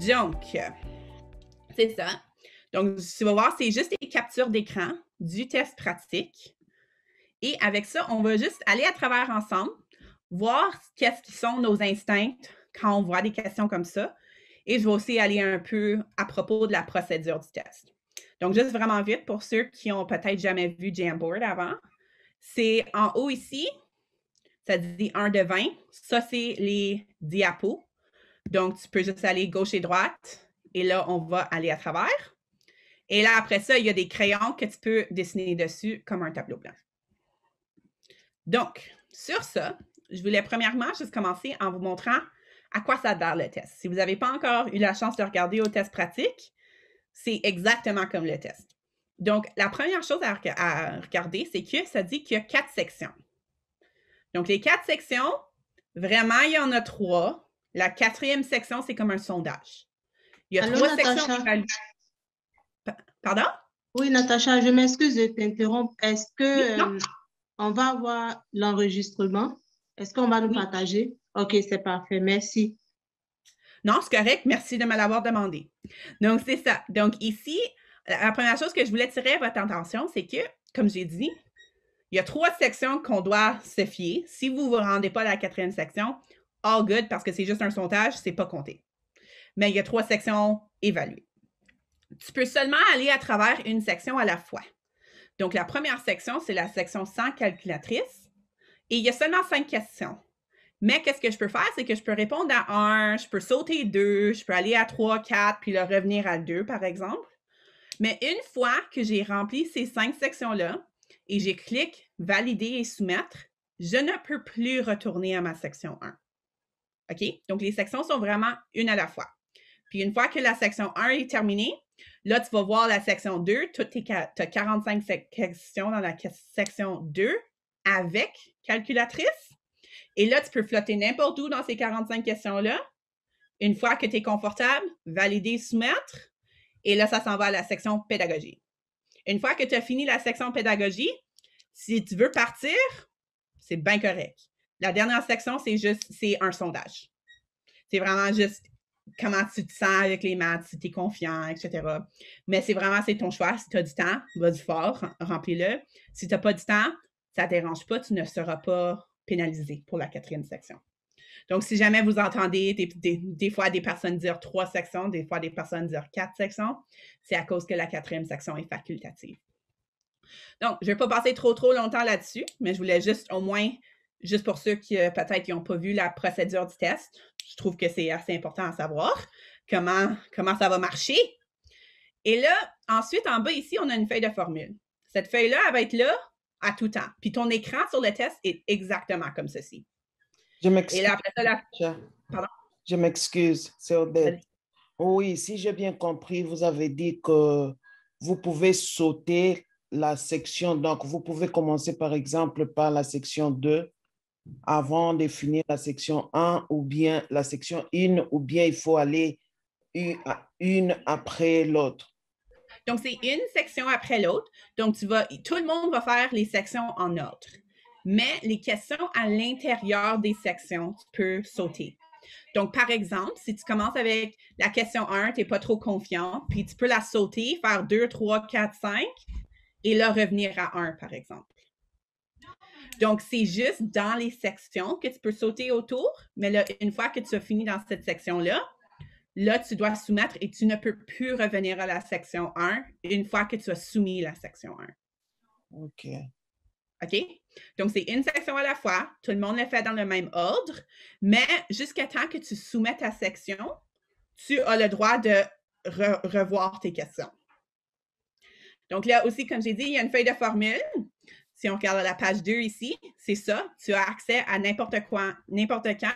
Donc, c'est ça. Donc, tu vas voir, c'est juste les captures d'écran du test pratique. Et avec ça, on va juste aller à travers ensemble, voir qu'est-ce qui sont nos instincts quand on voit des questions comme ça. Et je vais aussi aller un peu à propos de la procédure du test. Donc, juste vraiment vite, pour ceux qui n'ont peut-être jamais vu Jamboard avant, c'est en haut ici, ça dit 1 de 20. Ça, c'est les diapos. Donc, tu peux juste aller gauche et droite. Et là, on va aller à travers. Et là, après ça, il y a des crayons que tu peux dessiner dessus comme un tableau blanc. Donc, sur ça, je voulais premièrement juste commencer en vous montrant à quoi ça sert le test. Si vous n'avez pas encore eu la chance de regarder au test pratique, c'est exactement comme le test. Donc, la première chose à regarder, c'est que ça dit qu'il y a 4 sections. Donc, les 4 sections, vraiment, il y en a 3. La 4e section, c'est comme un sondage. Il y a 3 sections évaluées. Pardon? Oui, Natacha, je m'excuse de t'interrompre. Est-ce que on va avoir l'enregistrement? Est-ce qu'on va nous partager? OK, c'est parfait. Merci. Non, c'est correct. Merci de me l'avoir demandé. Donc, c'est ça. Donc, ici, la première chose que je voulais tirer à votre attention, c'est que, comme j'ai dit, il y a 3 sections qu'on doit se fier. Si vous ne vous rendez pas à la 4e section, all good, parce que c'est juste un sondage, c'est pas compté. Mais il y a 3 sections évaluées. Tu peux seulement aller à travers une section à la fois. Donc, la première section, c'est la section sans calculatrice. Et il y a seulement 5 questions. Mais qu'est-ce que je peux faire? C'est que je peux répondre à 1, je peux sauter 2, je peux aller à 3, 4, puis là, revenir à 2, par exemple. Mais une fois que j'ai rempli ces 5 sections-là et j'ai cliqué « Valider et soumettre », je ne peux plus retourner à ma section 1. OK? Donc, les sections sont vraiment une à la fois. Puis, une fois que la section 1 est terminée, là, tu vas voir la section 2. Tu as 45 questions dans la section 2 avec calculatrice. Et là, tu peux flotter n'importe où dans ces 45 questions-là. Une fois que tu es confortable, valider, soumettre. Et là, ça s'en va à la section pédagogie. Une fois que tu as fini la section pédagogie, si tu veux partir, c'est bien correct. La dernière section, c'est un sondage. C'est vraiment juste comment tu te sens avec les maths, si tu es confiant, etc. Mais c'est ton choix. Si tu as du temps, vas-y fort, remplis-le. Si tu n'as pas du temps, ça ne te dérange pas, tu ne seras pas pénalisé pour la 4e section. Donc, si jamais vous entendez des fois des personnes dire 3 sections, des fois des personnes dire 4 sections, c'est à cause que la 4e section est facultative. Donc, je ne vais pas passer trop longtemps là-dessus, mais je voulais juste au moins, juste pour ceux qui peut-être n'ont pas vu la procédure du test, je trouve que c'est assez important à savoir comment ça va marcher. Et là, ensuite, en bas ici, on a une feuille de formule. Cette feuille-là, elle va être là à tout temps. Puis ton écran sur le test est exactement comme ceci. Je m'excuse. Et là, après ça, pardon? Je m'excuse, c'est Odette. Oui, si j'ai bien compris, vous avez dit que vous pouvez sauter la section. Donc, vous pouvez commencer, par exemple, par la section 2 avant de finir la section 1 ou bien la section 1 ou bien il faut aller une après l'autre. Donc, c'est une section après l'autre. Donc, tout le monde va faire les sections en ordre. Mais les questions à l'intérieur des sections, tu peux sauter. Donc, par exemple, si tu commences avec la question 1, tu n'es pas trop confiant, puis tu peux la sauter, faire 2, 3, 4, 5, et là, revenir à 1, par exemple. Donc, c'est juste dans les sections que tu peux sauter autour, mais là, une fois que tu as fini dans cette section-là, là, tu dois soumettre et tu ne peux plus revenir à la section 1 une fois que tu as soumis la section 1. OK. OK? Donc, c'est une section à la fois. Tout le monde le fait dans le même ordre, mais jusqu'à temps que tu soumets ta section, tu as le droit de revoir tes questions. Donc, là aussi, comme j'ai dit, il y a une feuille de formule. Si on regarde la page 2 ici, c'est ça. Tu as accès à n'importe quoi, n'importe quand.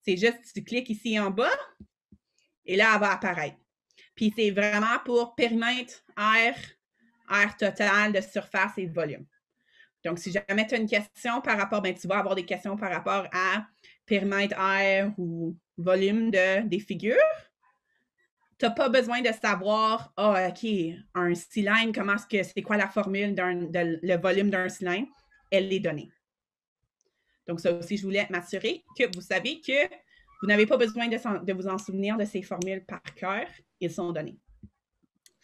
C'est juste, tu cliques ici en bas et là, elle va apparaître. Puis, c'est vraiment pour périmètre, air total de surface et volume. Donc, si jamais tu as une question par rapport, tu vas avoir des questions par rapport à périmètre, air ou volume des figures. Tu n'as pas besoin de savoir, OK, un cylindre, c'est quoi la formule le volume d'un cylindre? Elle est donnée. Donc, ça aussi, je voulais m'assurer que vous savez que Vous n'avez pas besoin de vous en souvenir de ces formules par cœur. Ils sont donnés.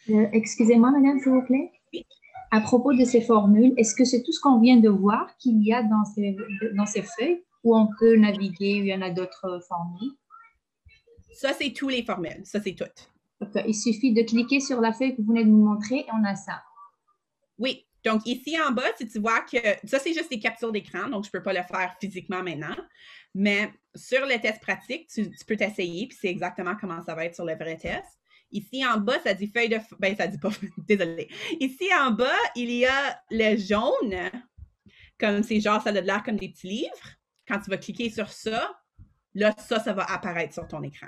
Excusez-moi, madame, s'il vous plaît. Oui. À propos de ces formules, est-ce que c'est tout ce qu'on vient de voir qu'il y a dans ces feuilles ou on peut naviguer, il y en a d'autres formules? Ça, c'est tous les formules. Ça, c'est tout. Okay. Il suffit de cliquer sur la feuille que vous venez de nous montrer et on a ça. Oui. Donc, ici en bas, si tu vois que ça, c'est juste des captures d'écran, donc je ne peux pas le faire physiquement maintenant. Mais sur le test pratique, tu peux t'essayer, puis c'est exactement comment ça va être sur le vrai test. Ici en bas, ça dit feuille de... Ben, ça dit pas... Désolée. Ici en bas, il y a le jaune, comme c'est genre, ça a l'air comme des petits livres. Quand tu vas cliquer sur ça, là, ça va apparaître sur ton écran.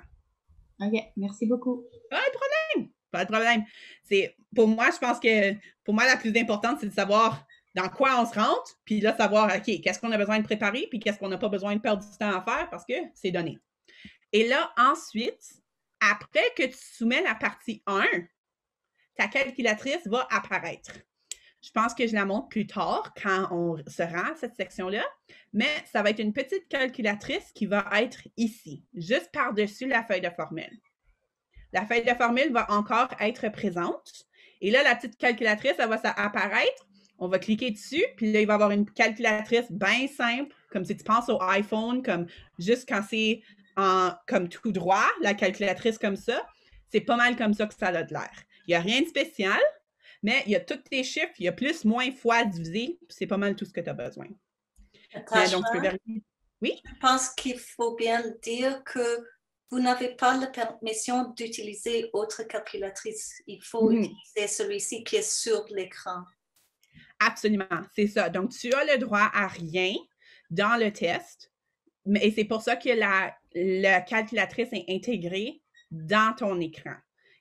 OK, merci beaucoup. Pas de problème. Pas de problème. Pour moi, je pense que pour moi, la plus importante, c'est de savoir dans quoi on se rentre, puis là, savoir, OK, qu'est-ce qu'on a besoin de préparer, puis qu'est-ce qu'on n'a pas besoin de perdre du temps à faire parce que c'est donné. Et là, ensuite, après que tu soumets la partie 1, ta calculatrice va apparaître. Je pense que je la montre plus tard quand on se rend à cette section-là, mais ça va être une petite calculatrice qui va être ici, juste par-dessus la feuille de formule. La feuille de formule va encore être présente. Et là, la petite calculatrice, elle va apparaître. On va cliquer dessus, puis là, il va y avoir une calculatrice bien simple, comme si tu penses au iPhone, comme juste quand c'est comme tout droit, la calculatrice comme ça. C'est pas mal comme ça que ça a de l'air. Il n'y a rien de spécial, mais il y a tous tes chiffres, il y a plus, moins, fois, divisé, c'est pas mal tout ce que tu as besoin. Tasha, donc, tu peux vérifier. Oui? Je pense qu'il faut bien dire que vous n'avez pas la permission d'utiliser autre calculatrice. Il faut utiliser celui-ci qui est sur l'écran. Absolument, c'est ça. Donc, tu as le droit à rien dans le test, et c'est pour ça que la calculatrice est intégrée dans ton écran.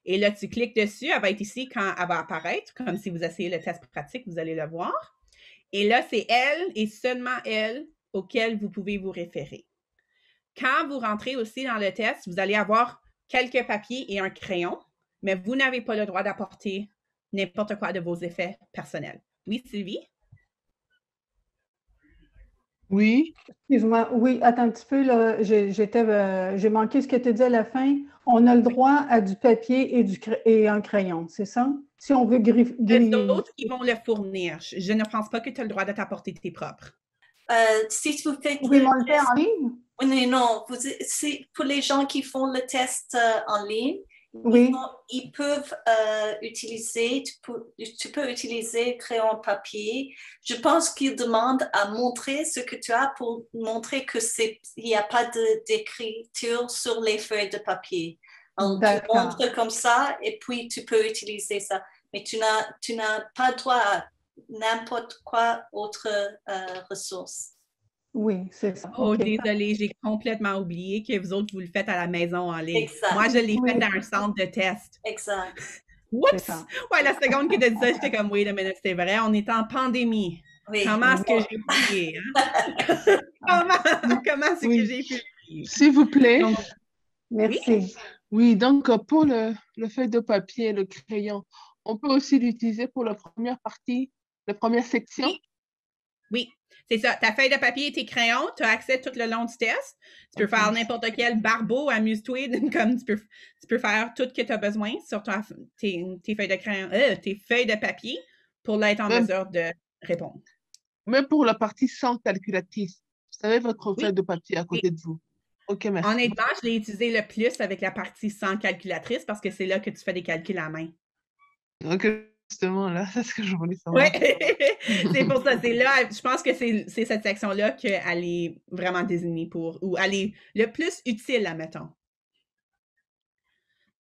Et là, tu cliques dessus, elle va être ici quand elle va apparaître, comme si vous essayez le test pratique, vous allez le voir. Et là, c'est elle et seulement elle auquel vous pouvez vous référer. Quand vous rentrez aussi dans le test, vous allez avoir quelques papiers et un crayon, mais vous n'avez pas le droit d'apporter n'importe quoi de vos effets personnels. Oui, Sylvie? Oui. Excuse-moi. Oui, attends un petit peu. Là, j'ai manqué ce que tu dis à la fin. On a le droit à du papier et un crayon, c'est ça? Si on veut griller. D'autres qui vont le fournir. Je ne pense pas que tu as le droit de t'apporter tes propres. Si vous faites Vous pouvez le faire en ligne? Oui, non. C'est pour les gens qui font le test en ligne. Oui. Ils peuvent utiliser, tu peux utiliser crayon papier. Je pense qu'ils demandent à montrer ce que tu as pour montrer que il n'y a pas d'écriture sur les feuilles de papier. Alors, tu montres comme ça et puis tu peux utiliser ça. Mais tu n'as pas droit à n'importe quoi autre ressource. Oui, c'est ça. Oh, désolée, j'ai complètement oublié que vous autres, vous le faites à la maison en ligne. Exact. Moi, je l'ai fait dans un centre de test. Exact. Oups! Ouais, la seconde que tu as dit ça, j'étais comme, wait a minute, c'est vrai, on est en pandémie. Oui. Comment est-ce que j'ai oublié? Hein? Comment est-ce que j'ai pu oublier? S'il vous plaît. Donc, merci. Oui, donc pour le feuille de papier, le crayon, on peut aussi l'utiliser pour la première partie, la première section? Oui, c'est ça. Ta feuille de papier et tes crayons, tu as accès tout le long du test. Tu peux faire n'importe quel barbeau, amuse-toi, comme tu peux faire tout ce que tu as besoin sur tes feuilles de crayon, tes feuilles de papier pour être en mesure de répondre. Même pour la partie sans calculatrice, vous avez votre feuille de papier à côté de vous. OK, merci. Honnêtement, je l'ai utilisé le plus avec la partie sans calculatrice parce que c'est là que tu fais des calculs à main. OK, justement, là, c'est ce que je voulais savoir. Oui, c'est pour ça. C'est là, je pense que c'est cette section-là qu'elle est vraiment désignée pour, ou elle est le plus utile, admettons.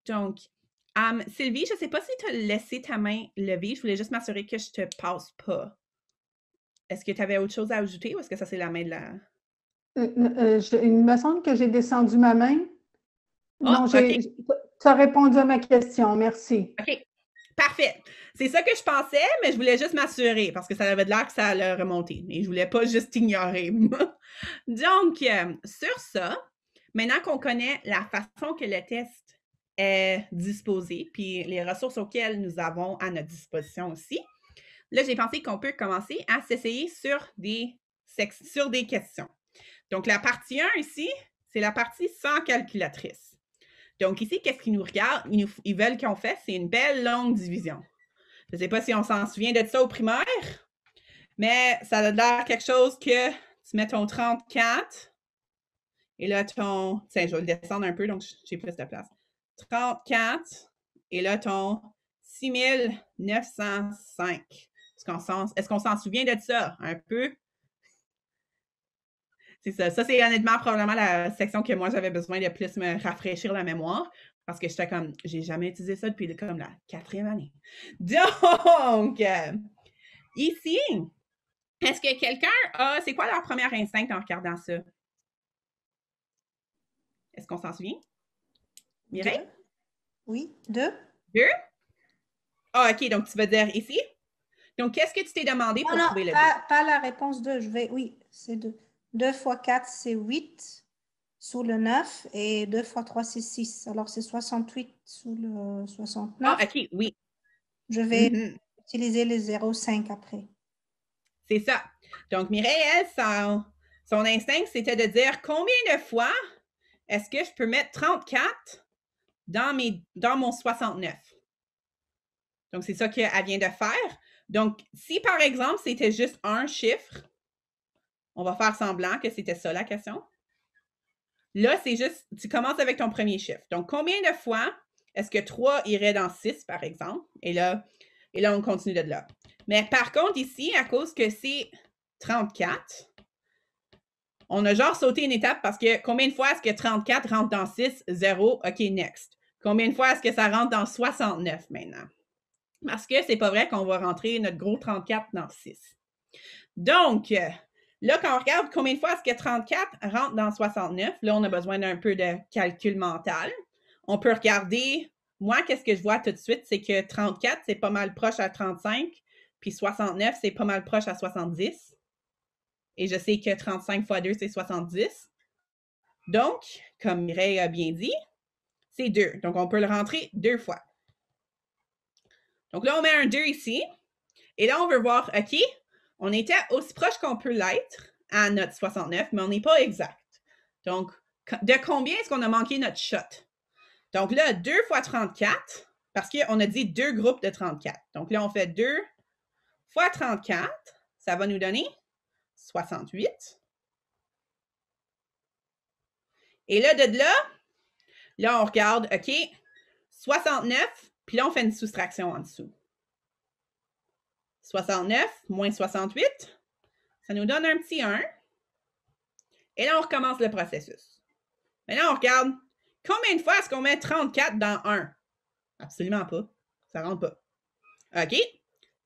Donc, Sylvie, je ne sais pas si tu as laissé ta main levée. Je voulais juste m'assurer que je ne te passe pas. Est-ce que tu avais autre chose à ajouter ou est-ce que ça, c'est la main de la... Il me semble que j'ai descendu ma main. Non, okay. Tu as répondu à ma question. Merci. OK. Parfait. C'est ça que je pensais, mais je voulais juste m'assurer parce que ça avait l'air que ça allait remonter. Et je ne voulais pas juste ignorer. Donc, sur ça, maintenant qu'on connaît la façon que le test est disposé, puis les ressources auxquelles nous avons à notre disposition aussi, là, j'ai pensé qu'on peut commencer à s'essayer sur des questions. Donc, la partie 1 ici, c'est la partie sans calculatrice. Donc ici, qu'est-ce qu'ils nous regardent? Ils veulent qu'on fasse, c'est une belle longue division. Je ne sais pas si on s'en souvient de ça au primaire, mais ça a l'air quelque chose que tu mets ton 34 et là ton... Tiens, je vais le descendre un peu, donc j'ai plus de place. 34 et là ton 6905. Est-ce qu'on s'en souvient de ça un peu? C'est ça. Ça, c'est honnêtement probablement la section que moi, j'avais besoin de plus me rafraîchir la mémoire parce que j'étais comme, j'ai jamais utilisé ça depuis comme la 4e année. Donc, ici, est-ce que quelqu'un a... C'est quoi leur premier instinct en regardant ça? Est-ce qu'on s'en souvient? Mireille? 2. Oui, 2. 2? Ah, OK. Donc, tu vas dire ici? Donc, qu'est-ce que tu t'es demandé pour trouver le 2? Pas la réponse 2. Oui, c'est 2. 2 fois 4, c'est 8 sous le 9 et 2 fois 3, c'est 6. Alors, c'est 68 sous le 69. Ah, OK, oui. Je vais utiliser les 0,5 après. C'est ça. Donc, Mireille, elle, son instinct, c'était de dire combien de fois est-ce que je peux mettre 34 dans mon 69? Donc, c'est ça qu'elle vient de faire. Donc, si par exemple, c'était juste un chiffre, on va faire semblant que c'était ça la question. Là, c'est juste, tu commences avec ton premier chiffre. Donc, combien de fois est-ce que 3 irait dans 6, par exemple? Et là, on continue de là. Mais par contre, ici, à cause que c'est 34, on a genre sauté une étape parce que combien de fois est-ce que 34 rentre dans 6? 0. OK, next. Combien de fois est-ce que ça rentre dans 69 maintenant? Parce que c'est pas vrai qu'on va rentrer notre gros 34 dans 6. Donc, là, quand on regarde combien de fois est-ce que 34 rentre dans 69, là, on a besoin d'un peu de calcul mental. On peut regarder, moi, qu'est-ce que je vois tout de suite, c'est que 34, c'est pas mal proche à 35, puis 69, c'est pas mal proche à 70. Et je sais que 35 fois 2, c'est 70. Donc, comme Mireille a bien dit, c'est 2. Donc, on peut le rentrer 2 fois. Donc là, on met un 2 ici. Et là, on veut voir, OK, on était aussi proche qu'on peut l'être à notre 69, mais on n'est pas exact. Donc, de combien est-ce qu'on a manqué notre shot? Donc là, 2 fois 34, parce qu'on a dit 2 groupes de 34. Donc là, on fait 2 fois 34, ça va nous donner 68. Et là, de là, on regarde, OK, 69, puis là, on fait une soustraction en dessous. 69 moins 68, ça nous donne un petit 1. Et là, on recommence le processus. Maintenant, on regarde combien de fois est-ce qu'on met 34 dans 1? Absolument pas. Ça ne rentre pas. OK.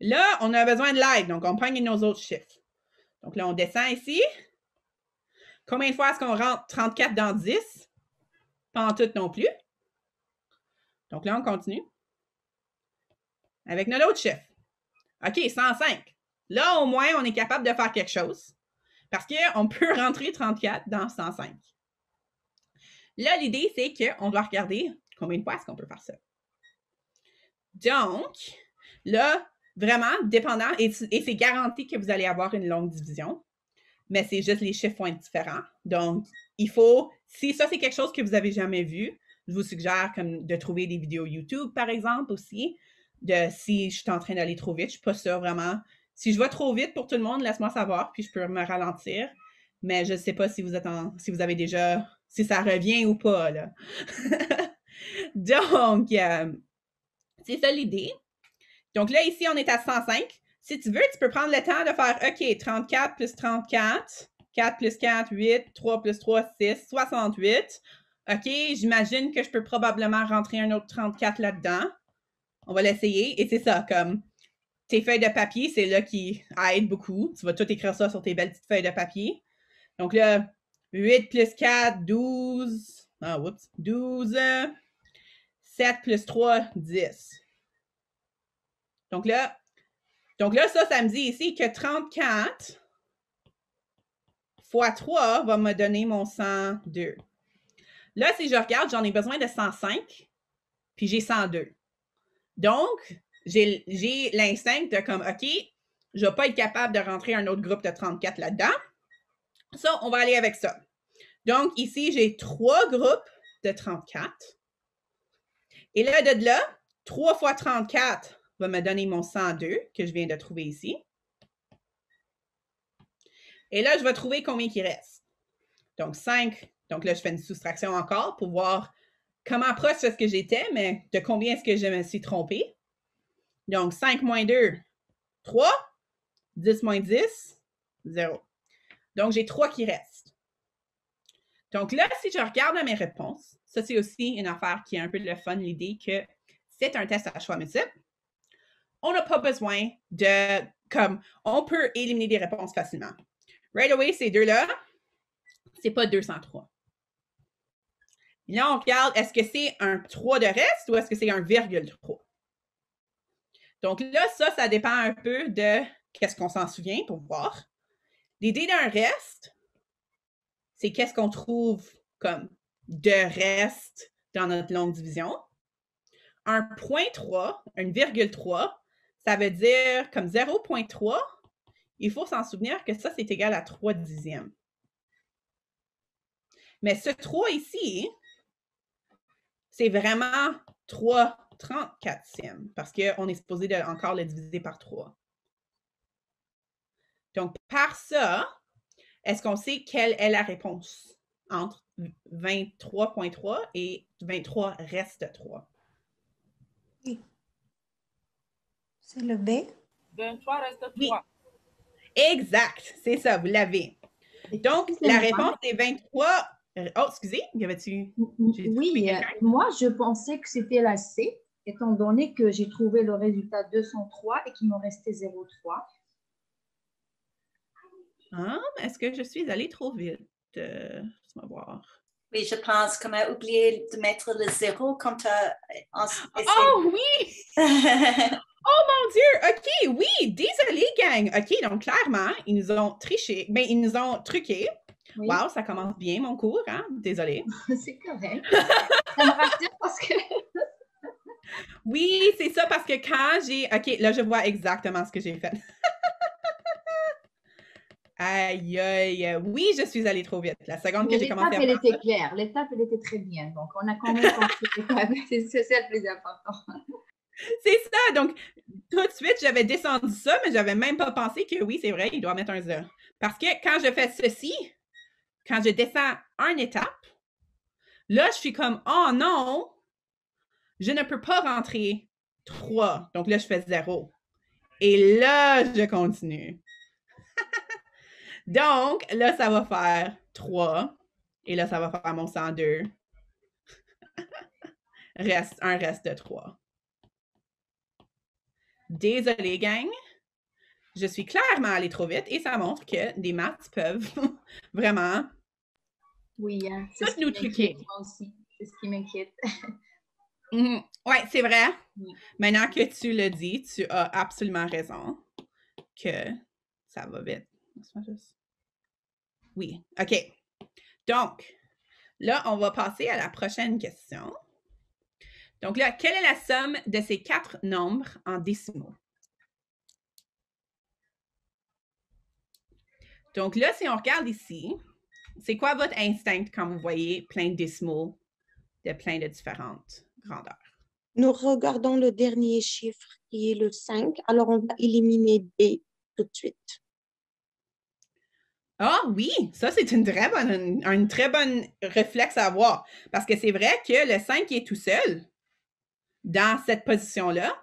Là, on a besoin de l'aide, donc on prend nos autres chiffres. Donc là, on descend ici. Combien de fois est-ce qu'on rentre 34 dans 10? Pas en tout non plus. Donc là, on continue. Avec notre autre chiffre. OK, 105. Là, au moins, on est capable de faire quelque chose. Parce qu'on peut rentrer 34 dans 105. Là, l'idée, c'est qu'on doit regarder combien de fois est-ce qu'on peut faire ça. Donc, là, vraiment, dépendant, et c'est garanti que vous allez avoir une longue division, mais c'est juste les chiffres vont être différents. Donc, il faut, si ça, c'est quelque chose que vous n'avez jamais vu, je vous suggère comme de trouver des vidéos YouTube, par exemple, aussi, si je suis en train d'aller trop vite. Je ne suis pas sûre vraiment. Si je vais trop vite pour tout le monde, laisse-moi savoir, puis je peux me ralentir. Mais je ne sais pas si vous avez déjà, si ça revient ou pas, là. Donc, c'est ça l'idée. Donc là, ici, on est à 105. Si tu veux, tu peux prendre le temps de faire, OK, 34 plus 34, 4 plus 4, 8, 3 plus 3, 6, 68. OK, j'imagine que je peux probablement rentrer un autre 34 là-dedans. On va l'essayer. Et c'est ça, comme tes feuilles de papier, c'est là qui aide beaucoup. Tu vas tout écrire ça sur tes belles petites feuilles de papier. Donc là, 8 plus 4, 12. Ah, oups. 12. 7 plus 3, 10. Donc là, ça me dit ici que 34 fois 3 va me donner mon 102. Là, si je regarde, j'en ai besoin de 105, puis j'ai 102. Donc, j'ai l'instinct de comme, OK, je ne vais pas être capable de rentrer un autre groupe de 34 là-dedans. Ça, on va aller avec ça. Donc, ici, j'ai 3 groupes de 34. Et là, de là, 3 fois 34 va me donner mon 102 que je viens de trouver ici. Et là, je vais trouver combien il reste. Donc, 5. Donc là, je fais une soustraction encore pour voir comment proche est-ce que j'étais, mais de combien est-ce que je me suis trompée. Donc, 5 moins 2, 3. 10 moins 10, 0. Donc, j'ai 3 qui restent. Donc là, si je regarde à mes réponses, ça, c'est aussi une affaire qui est un peu le fun, l'idée que c'est un test à choix multiple. On n'a pas besoin de, on peut éliminer des réponses facilement. Right away, ces deux-là, c'est pas 203. Là, on regarde, est-ce que c'est un 3 de reste ou est-ce que c'est un virgule 3? Donc là, ça dépend un peu de qu'est-ce qu'on s'en souvient pour voir. L'idée d'un reste, c'est qu'est-ce qu'on trouve comme de reste dans notre longue division. Un point 3, une virgule 3, ça veut dire comme 0,3, il faut s'en souvenir que ça, c'est égal à 3 dixièmes. Mais ce 3 ici, c'est vraiment 3 34e parce qu'on est supposé encore le diviser par 3. Donc, par ça, est-ce qu'on sait quelle est la réponse entre 23,3 et 23 reste 3? Oui. C'est le B. 23 reste 3. Oui. Exact, c'est ça, vous l'avez. Donc, la réponse est 23. Oh, excusez, y avait-tu... Oui, moi, je pensais que c'était la C, étant donné que j'ai trouvé le résultat 203 et qu'il m'en restait 0,3. Ah, est-ce que je suis allée trop vite? Laisse-moi voir. Oui, je pense qu'on a oublié de mettre le 0 quand tu as... Oh oui! Oh mon Dieu! OK, oui! Désolé, gang! OK, donc clairement, ils nous ont triché. Bien, ils nous ont truqué. Oui. Wow, ça commence bien, mon cours, hein? Désolée. C'est correct. Ça me rassure parce que... Oui, c'est ça, parce que quand j'ai... OK, là, je vois exactement ce que j'ai fait. Aïe, aïe. Oui, je suis allée trop vite. La seconde que j'ai commencé à faire... L'étape, elle était claire. L'étape, elle était très bien. Donc, on a quand même compris. C'est ça le plus important. C'est ça. Donc, tout de suite, j'avais descendu ça, mais je n'avais même pas pensé que oui, c'est vrai, il doit mettre un 0. Parce que quand je fais ceci, quand je descends une étape, là, je suis comme, oh non, je ne peux pas rentrer 3. Donc là, je fais 0. Et là, je continue. Donc, là, ça va faire 3. Et là, ça va faire mon 102. Un reste de 3. Désolée, gang. Je suis clairement allée trop vite et ça montre que des maths peuvent vraiment oui, hein, tout nous truquer. Moi aussi, c'est ce qui m'inquiète. Oui, c'est vrai. Oui. Maintenant que tu le dis, tu as absolument raison que ça va vite. Oui, OK. Donc, là, on va passer à la prochaine question. Donc là, quelle est la somme de ces 4 nombres en décimaux? Donc là, si on regarde ici, c'est quoi votre instinct quand vous voyez plein de décimaux de plein de différentes grandeurs? Nous regardons le dernier chiffre qui est le 5. Alors, on va éliminer B tout de suite. Ah oui, ça c'est un très bon réflexe à avoir. Parce que c'est vrai que le 5 est tout seul dans cette position-là.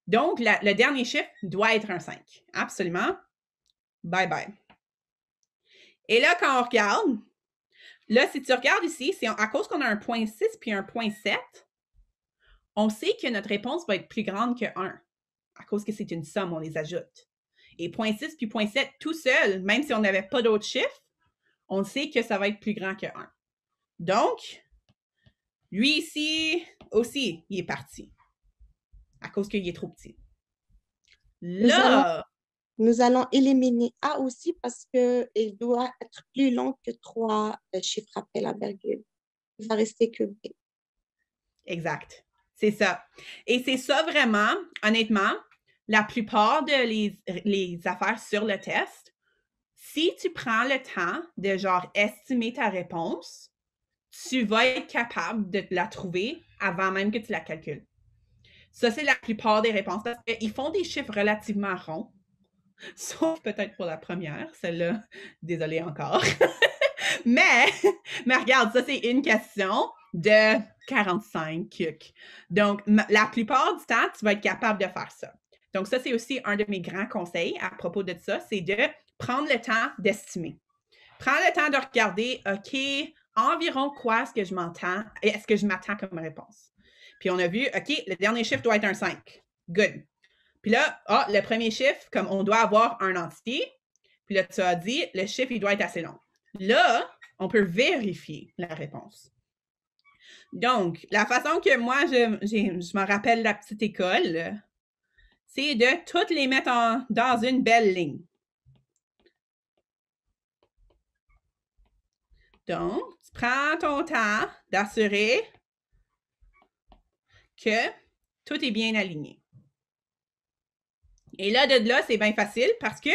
Donc, le dernier chiffre doit être un 5. Absolument. Bye bye. Et là, quand on regarde, là, si tu regardes ici, c'est à cause qu'on a un point 6 puis un point 7, on sait que notre réponse va être plus grande que 1. À cause que c'est une somme, on les ajoute. Et point 6 puis point 7 tout seul, même si on n'avait pas d'autres chiffres, on sait que ça va être plus grand que 1. Donc, lui ici aussi, il est parti. À cause qu'il est trop petit. Là... Nous allons éliminer A aussi parce qu'il doit être plus long que 3 chiffres après la virgule. Il va rester que B. Exact. C'est ça. Et c'est ça vraiment, honnêtement, la plupart de les affaires sur le test, Si tu prends le temps de genre estimer ta réponse, tu vas être capable de la trouver avant même que tu la calcules. Ça, c'est la plupart des réponses parce qu'ils font des chiffres relativement ronds, sauf peut-être pour la première, celle-là, désolée encore. mais regarde, ça, c'est une question de 45 cucs. Donc, la plupart du temps, tu vas être capable de faire ça. Donc, ça, c'est aussi un de mes grands conseils à propos de ça, c'est de prendre le temps d'estimer. Prends le temps de regarder, OK, environ quoi est-ce que je m'attends comme réponse? Puis on a vu, OK, le dernier chiffre doit être un 5. Good. Puis là, le premier chiffre, comme on doit avoir un entier, puis là, tu as dit, le chiffre, il doit être assez long. Là, on peut vérifier la réponse. Donc, la façon que moi, je me rappelle la petite école, c'est de toutes les mettre dans une belle ligne. Donc, tu prends ton temps d'assurer que tout est bien aligné. Et là, de là, c'est bien facile parce que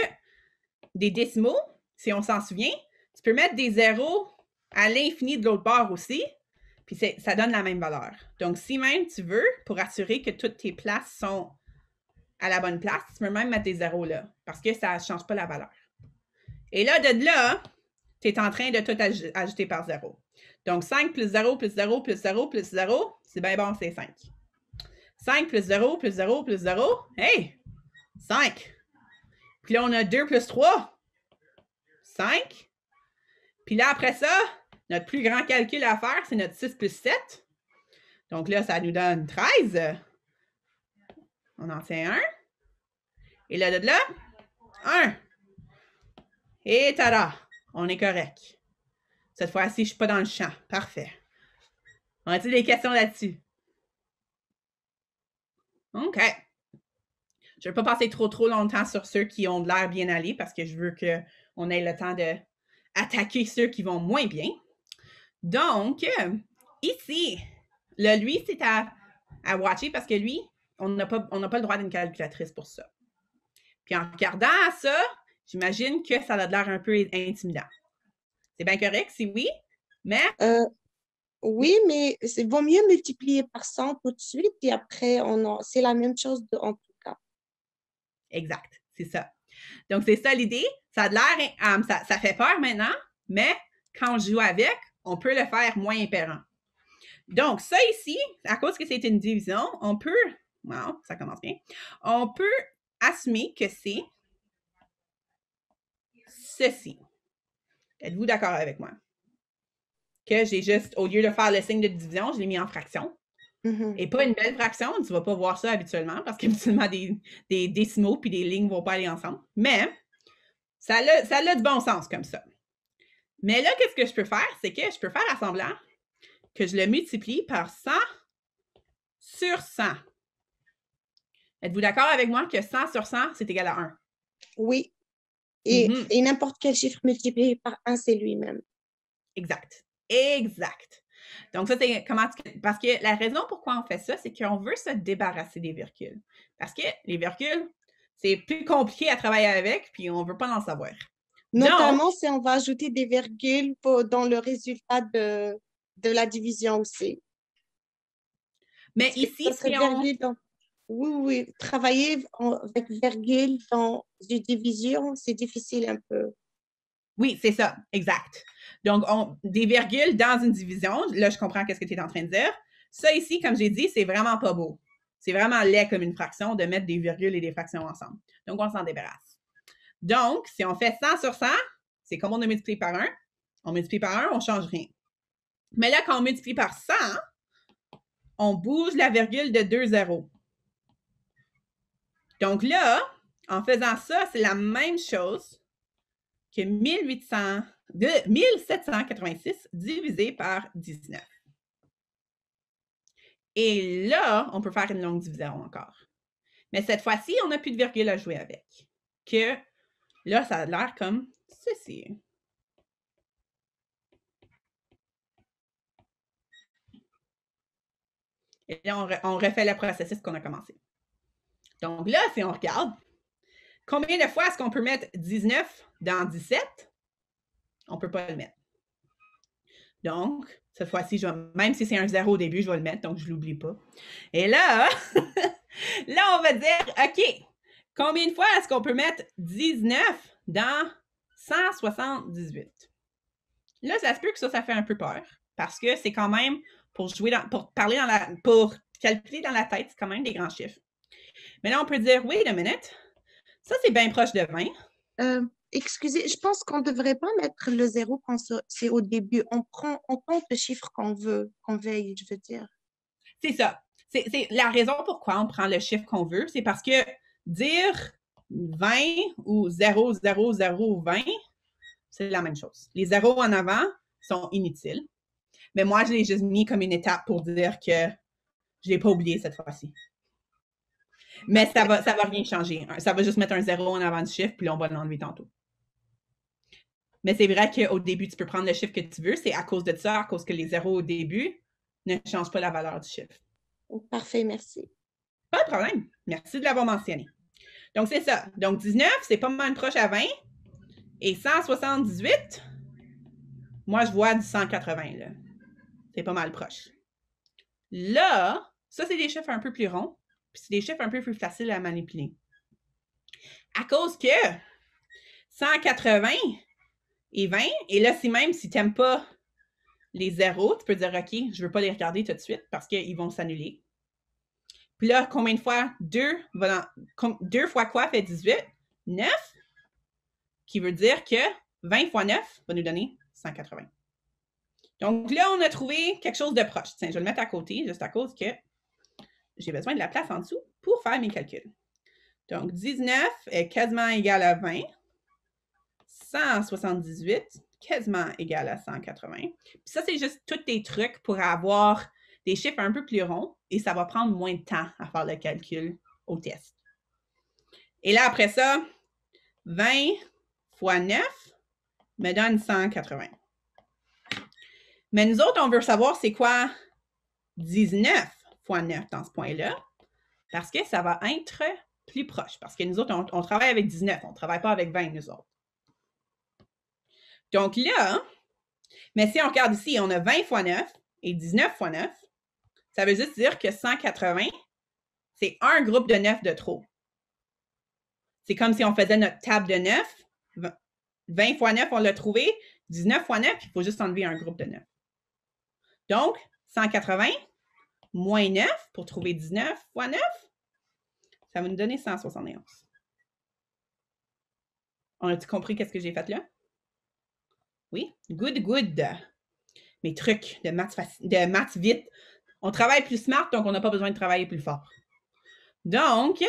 des décimaux, si on s'en souvient, tu peux mettre des zéros à l'infini de l'autre bord aussi, puis ça donne la même valeur. Donc, si même tu veux, pour assurer que toutes tes places sont à la bonne place, tu peux même mettre des zéros là, parce que ça ne change pas la valeur. Et là, de là, tu es en train de tout ajouter par 0. Donc, 5 plus 0 plus 0 plus 0 plus 0, c'est bien bon, c'est 5. 5 plus 0 plus 0 plus 0, hey, 5. Puis là, on a 2 plus 3, 5. Puis là, après ça, notre plus grand calcul à faire, c'est notre 6 plus 7. Donc là, ça nous donne 13. On en tient un. Et là, de là, 1. Et tada! On est correct. Cette fois-ci, je ne suis pas dans le champ. Parfait. On a-t-il des questions là-dessus? OK. Je ne vais pas passer trop longtemps sur ceux qui ont de l'air bien allés parce que je veux qu'on ait le temps d'attaquer ceux qui vont moins bien. Donc, ici, lui, c'est à watcher parce que lui, on n'a pas le droit d'une calculatrice pour ça. Puis en regardant ça, j'imagine que ça a l'air un peu intimidant. C'est bien correct, si oui, mais... Oui, mais c'est vaut mieux multiplier par 100 tout de suite et après, c'est la même chose en tout cas. Exact, c'est ça. Donc, c'est ça l'idée. Ça a l'air, ça fait peur maintenant, mais quand on joue avec, on peut le faire moins épeurant. Donc, ça ici, à cause que c'est une division, on peut... Wow, ça commence bien. On peut assumer que c'est ceci. Êtes-vous d'accord avec moi? Que j'ai juste, au lieu de faire le signe de division, je l'ai mis en fraction. Et pas une belle fraction, tu ne vas pas voir ça habituellement parce qu'habituellement, des décimaux puis des lignes ne vont pas aller ensemble. Mais ça a du bon sens comme ça. Mais là, qu'est-ce que je peux faire? C'est que je peux faire à semblant que je le multiplie par 100 sur 100. Êtes-vous d'accord avec moi que 100 sur 100, c'est égal à 1? Oui. Et n'importe quel chiffre multiplié par 1, c'est lui-même. Exact. Exact. Donc, ça, c'est parce que la raison pourquoi on fait ça, c'est qu'on veut se débarrasser des virgules. Parce que les virgules, c'est plus compliqué à travailler avec, puis on ne veut pas en savoir. Notamment si on va ajouter des virgules dans le résultat de la division aussi. Mais ici, si on... Oui, travailler avec virgule dans une division, c'est difficile un peu. Oui, c'est ça, exact. Donc, des virgules dans une division, là, je comprends ce que tu es en train de dire. Ça ici, comme j'ai dit, c'est vraiment pas beau. C'est vraiment laid comme une fraction de mettre des virgules et des fractions ensemble. Donc, on s'en débarrasse. Donc, si on fait 100 sur 100, c'est comme on a multiplié par 1. On multiplie par 1, on ne change rien. Mais là, quand on multiplie par 100, on bouge la virgule de 2 zéros. Donc là, en faisant ça, c'est la même chose que 1786 divisé par 19. Et là, on peut faire une longue division encore. Mais cette fois-ci, on n'a plus de virgule à jouer avec. Que là, ça a l'air comme ceci. Et là, on refait le processus qu'on a commencé. Donc là, si on regarde, Combien de fois est-ce qu'on peut mettre 19 dans 17? On ne peut pas le mettre. Donc, cette fois-ci, même si c'est un 0 au début, je vais le mettre, donc je ne l'oublie pas. Et là, là, on va dire, OK, combien de fois est-ce qu'on peut mettre 19 dans 178? Là, ça se peut que ça fait un peu peur, parce que c'est quand même, pour calculer dans la tête, c'est quand même des grands chiffres. Mais là, on peut dire, wait a minute, ça, c'est bien proche de 20. Excusez, je pense qu'on ne devrait pas mettre le 0 quand c'est au début. On compte le chiffre qu'on veuille, je veux dire. C'est ça. C'est la raison pourquoi on prend le chiffre qu'on veut, c'est parce que dire 20 ou 0, 0, 0, 20, c'est la même chose. Les zéros en avant sont inutiles. Mais moi, je l'ai juste mis comme une étape pour dire que je ne l'ai pas oublié cette fois-ci. Mais ça va rien changer. Ça va juste mettre un 0 en avant du chiffre, puis là, on va l'enlever tantôt. Mais c'est vrai qu'au début, tu peux prendre le chiffre que tu veux. C'est à cause de ça, à cause que les zéros au début ne changent pas la valeur du chiffre. Parfait, merci. Pas de problème. Merci de l'avoir mentionné. Donc, c'est ça. Donc, 19, c'est pas mal proche à 20. Et 178, moi, je vois du 180, là. C'est pas mal proche. Là, ça, c'est des chiffres un peu plus ronds. Puis c'est des chiffres un peu plus faciles à manipuler. À cause que 180 et 20, et là, même si tu n'aimes pas les zéros, tu peux dire, OK, je ne veux pas les regarder tout de suite parce qu'ils vont s'annuler. Puis là, combien de fois? 2 fois quoi fait 18? 9, qui veut dire que 20 fois 9 va nous donner 180. Donc là, on a trouvé quelque chose de proche. Tiens, je vais le mettre à côté, juste à cause que j'ai besoin de la place en dessous pour faire mes calculs. Donc, 19 est quasiment égal à 20. 178, quasiment égal à 180. Puis ça, c'est juste tous tes trucs pour avoir des chiffres un peu plus ronds et ça va prendre moins de temps à faire le calcul au test. Et là, après ça, 20 fois 9 me donne 180. Mais nous autres, on veut savoir c'est quoi 19 fois 9 dans ce point-là, parce que ça va être plus proche. Parce que nous autres, on travaille avec 19, on ne travaille pas avec 20, nous autres. Donc là, mais si on regarde ici, on a 20 fois 9 et 19 fois 9. Ça veut juste dire que 180, c'est un groupe de 9 de trop. C'est comme si on faisait notre table de 9. 20 fois 9, on l'a trouvé. 19 fois 9, il faut juste enlever un groupe de 9. Donc, 180 moins 9 pour trouver 19 fois 9, ça va nous donner 171. On a-tu compris qu'est-ce que j'ai fait là? Oui? Good, good. Mes trucs de maths vite. On travaille plus smart, donc on n'a pas besoin de travailler plus fort. Donc,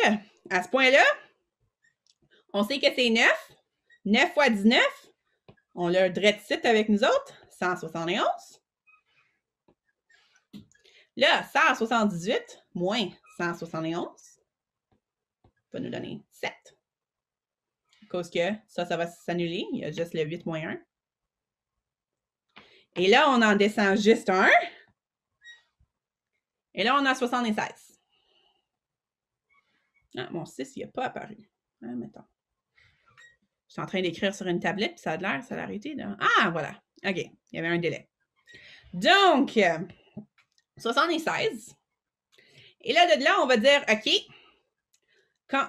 à ce point-là, on sait que c'est 9. 9 fois 19, on l'a direct site avec nous autres, 171. Là, 178 moins 171 va nous donner 7. À cause que ça va s'annuler. Il y a juste le 8 moins 1. Et là, on en descend juste un. Et là, on a 76. Ah, mon 6, il n'a pas apparu. Ah, mettons. Je suis en train d'écrire sur une tablette, puis ça a l'air, ça a arrêté. Là. Ah, voilà. OK. Il y avait un délai. Donc, 76. Et là, de là, on va dire, OK,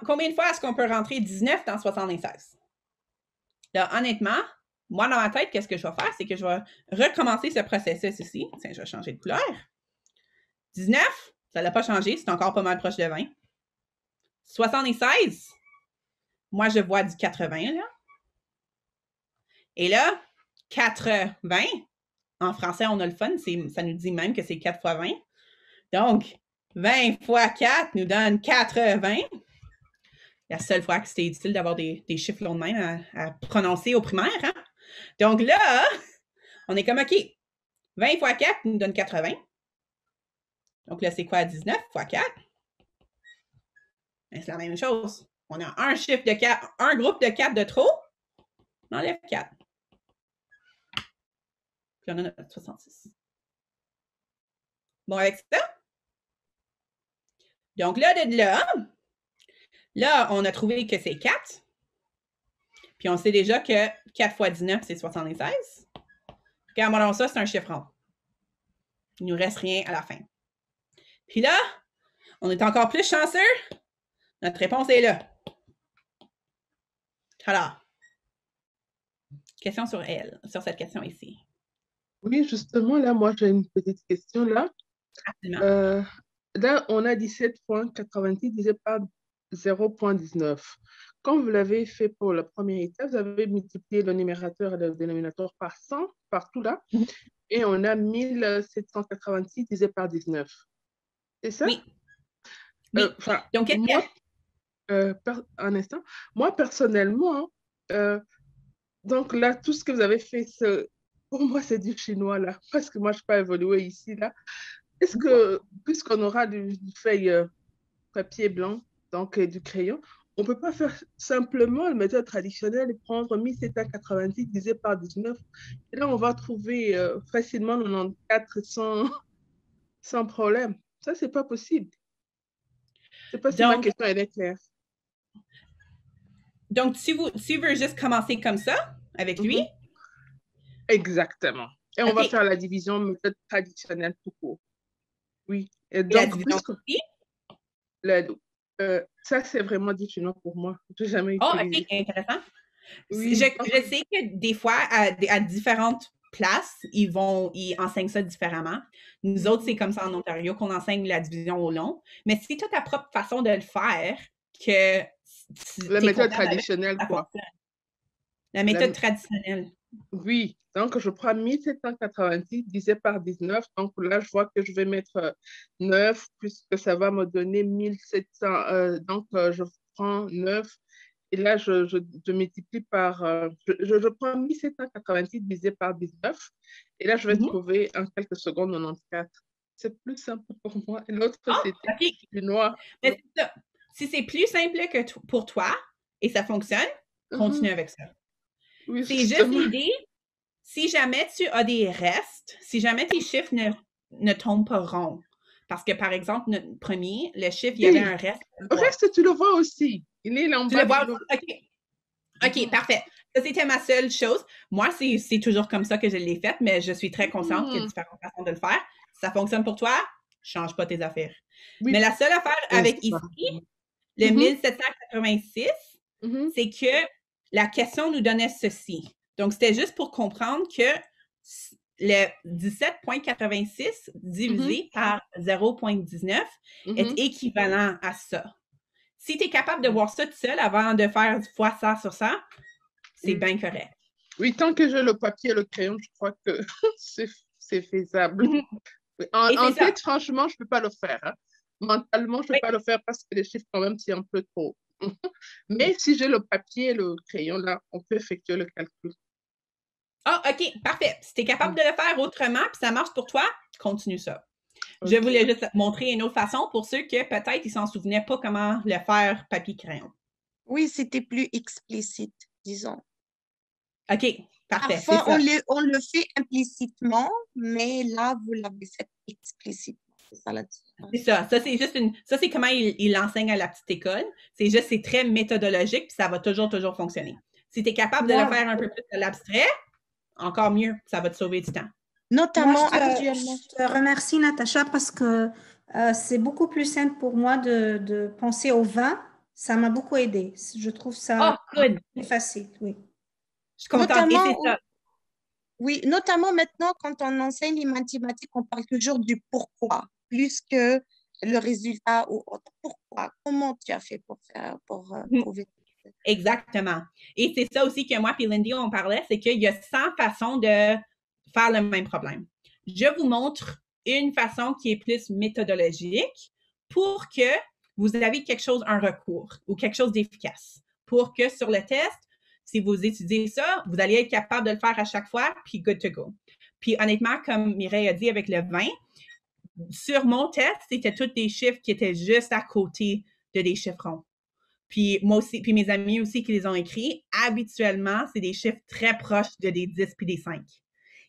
combien de fois est-ce qu'on peut rentrer 19 dans 76? Là, honnêtement, moi, dans ma tête, qu'est-ce que je vais faire? C'est que je vais recommencer ce processus ici. Tiens, je vais changer de couleur. 19, ça n'a pas changé, c'est encore pas mal proche de 20. 76, moi, je vois du 80, là. Et là, 80, en français, on a le fun, ça nous dit même que c'est 4 fois 20. Donc, 20 fois 4 nous donne 80. La seule fois que c'était utile d'avoir des chiffres longs de même à prononcer au primaire. Hein? Donc là, on est comme, OK, 20 fois 4 nous donne 80. Donc là, c'est quoi 19 fois 4? Ben, c'est la même chose. On a un chiffre de 4, un groupe de 4 de trop. On enlève 4. Puis on a notre 66. Bon, avec ça. Donc là, de là, on a trouvé que c'est 4. Puis on sait déjà que 4 fois 19, c'est 76. Regarde-moi donc ça, c'est un chiffre rond. Il nous reste rien à la fin. Puis là, on est encore plus chanceux. Notre réponse est là. Alors, question sur elle, sur cette question ici. Oui, justement, là, moi, j'ai une petite question là. Absolument. Là, on a 17,86 divisé par 0,19. Quand vous l'avez fait pour la première étape, vous avez multiplié le numérateur et le dénominateur par 100, partout là, et on a 1786 divisé par 19. C'est ça? Oui. Oui. Donc, moi, un instant. Moi, personnellement, donc là, tout ce que vous avez fait, pour moi, c'est du chinois là, parce que moi, je ne suis pas évoluée ici là. Est-ce que, puisqu'on aura du feuille papier blanc, donc du crayon, on ne peut pas faire simplement la méthode traditionnelle et prendre 1790 divisé par 19. Et là, on va trouver facilement 94 sans problème. Ça, ce n'est pas possible. Je ne sais pas si ma question elle est claire. Donc, tu veux juste commencer comme ça, avec lui? Exactement. Et on va faire la division méthode traditionnelle tout court. Oui. Et donc, la division ça, c'est vraiment du chinois pour moi. Je n'ai jamais utilisé. OK, intéressant. Oui. Je sais que des fois, à différentes places, ils enseignent ça différemment. Nous autres, c'est comme ça en Ontario qu'on enseigne la division au long. Mais si tu as ta propre façon de le faire, que la méthode traditionnelle, quoi. La méthode traditionnelle. Oui, donc je prends 1790 divisé par 19. Donc là, je vois que je vais mettre 9, puisque ça va me donner 1700. Donc, je prends 9. Et là, je multiplie par... je prends 1790 divisé par 19. Et là, je vais trouver en quelques secondes 94. C'est plus simple pour moi. Et l'autre, c'était du noir. Mais c'est ça. Si c'est plus simple que pour toi et ça fonctionne, continue avec ça. Oui, c'est juste l'idée, si jamais tu as des restes, si jamais tes chiffres ne tombent pas ronds, parce que par exemple, notre premier, le chiffre, il y avait un reste. Le reste, tu le vois aussi. Il est là en bas. Tu le vois aussi? OK, parfait. Ça, c'était ma seule chose. Moi, c'est toujours comme ça que je l'ai fait, mais je suis très consciente qu'il y a différentes façons de le faire. Si ça fonctionne pour toi, change pas tes affaires. Oui. Mais la seule affaire avec ici, le 1786, c'est que la question nous donnait ceci. Donc, c'était juste pour comprendre que le 17,86 divisé par 0,19 est équivalent à ça. Si tu es capable de voir ça tout seul avant de faire fois ça sur ça, c'est bien correct. Oui, tant que j'ai le papier et le crayon, je crois que c'est faisable. En tête, franchement, je ne peux pas le faire. Hein. Mentalement, je ne peux pas le faire parce que les chiffres, quand même, c'est un peu trop. Mais si j'ai le papier et le crayon, là, on peut effectuer le calcul. Ah, OK, parfait. Si tu es capable de le faire autrement, puis ça marche pour toi, continue ça. Okay. Je voulais juste montrer une autre façon pour ceux que peut-être ils ne s'en souvenaient pas comment le faire papier-crayon. Oui, c'était plus explicite, disons. OK, parfait. Parfois, on le fait implicitement, mais là, vous l'avez fait explicitement. C'est ça la différence. C'est ça. Ça, c'est juste ça, c'est comment il l'enseigne à la petite école. C'est très méthodologique, puis ça va toujours fonctionner. Si tu es capable de le faire un peu plus de l'abstrait, encore mieux, ça va te sauver du temps. Notamment actuellement. Je te remercie, Natacha, parce que c'est beaucoup plus simple pour moi de penser au vin. Ça m'a beaucoup aidé. Je trouve ça plus facile, oui. Je suis contente. Oui, notamment maintenant, quand on enseigne les mathématiques, on parle toujours du pourquoi, plus que le résultat ou autre. Pourquoi? Comment tu as fait pour trouver? Exactement. Et c'est ça aussi que moi et Lindy, on parlait, c'est qu'il y a 100 façons de faire le même problème. Je vous montre une façon qui est plus méthodologique pour que vous avez un recours ou quelque chose d'efficace. Pour que sur le test, si vous étudiez ça, vous allez être capable de le faire à chaque fois, puis good to go. Puis honnêtement, comme Mireille a dit avec le 20, sur mon test, c'était tous des chiffres qui étaient juste à côté de des chiffres ronds. Puis moi aussi, puis mes amis aussi qui les ont écrits, habituellement, c'est des chiffres très proches de des 10 puis des 5.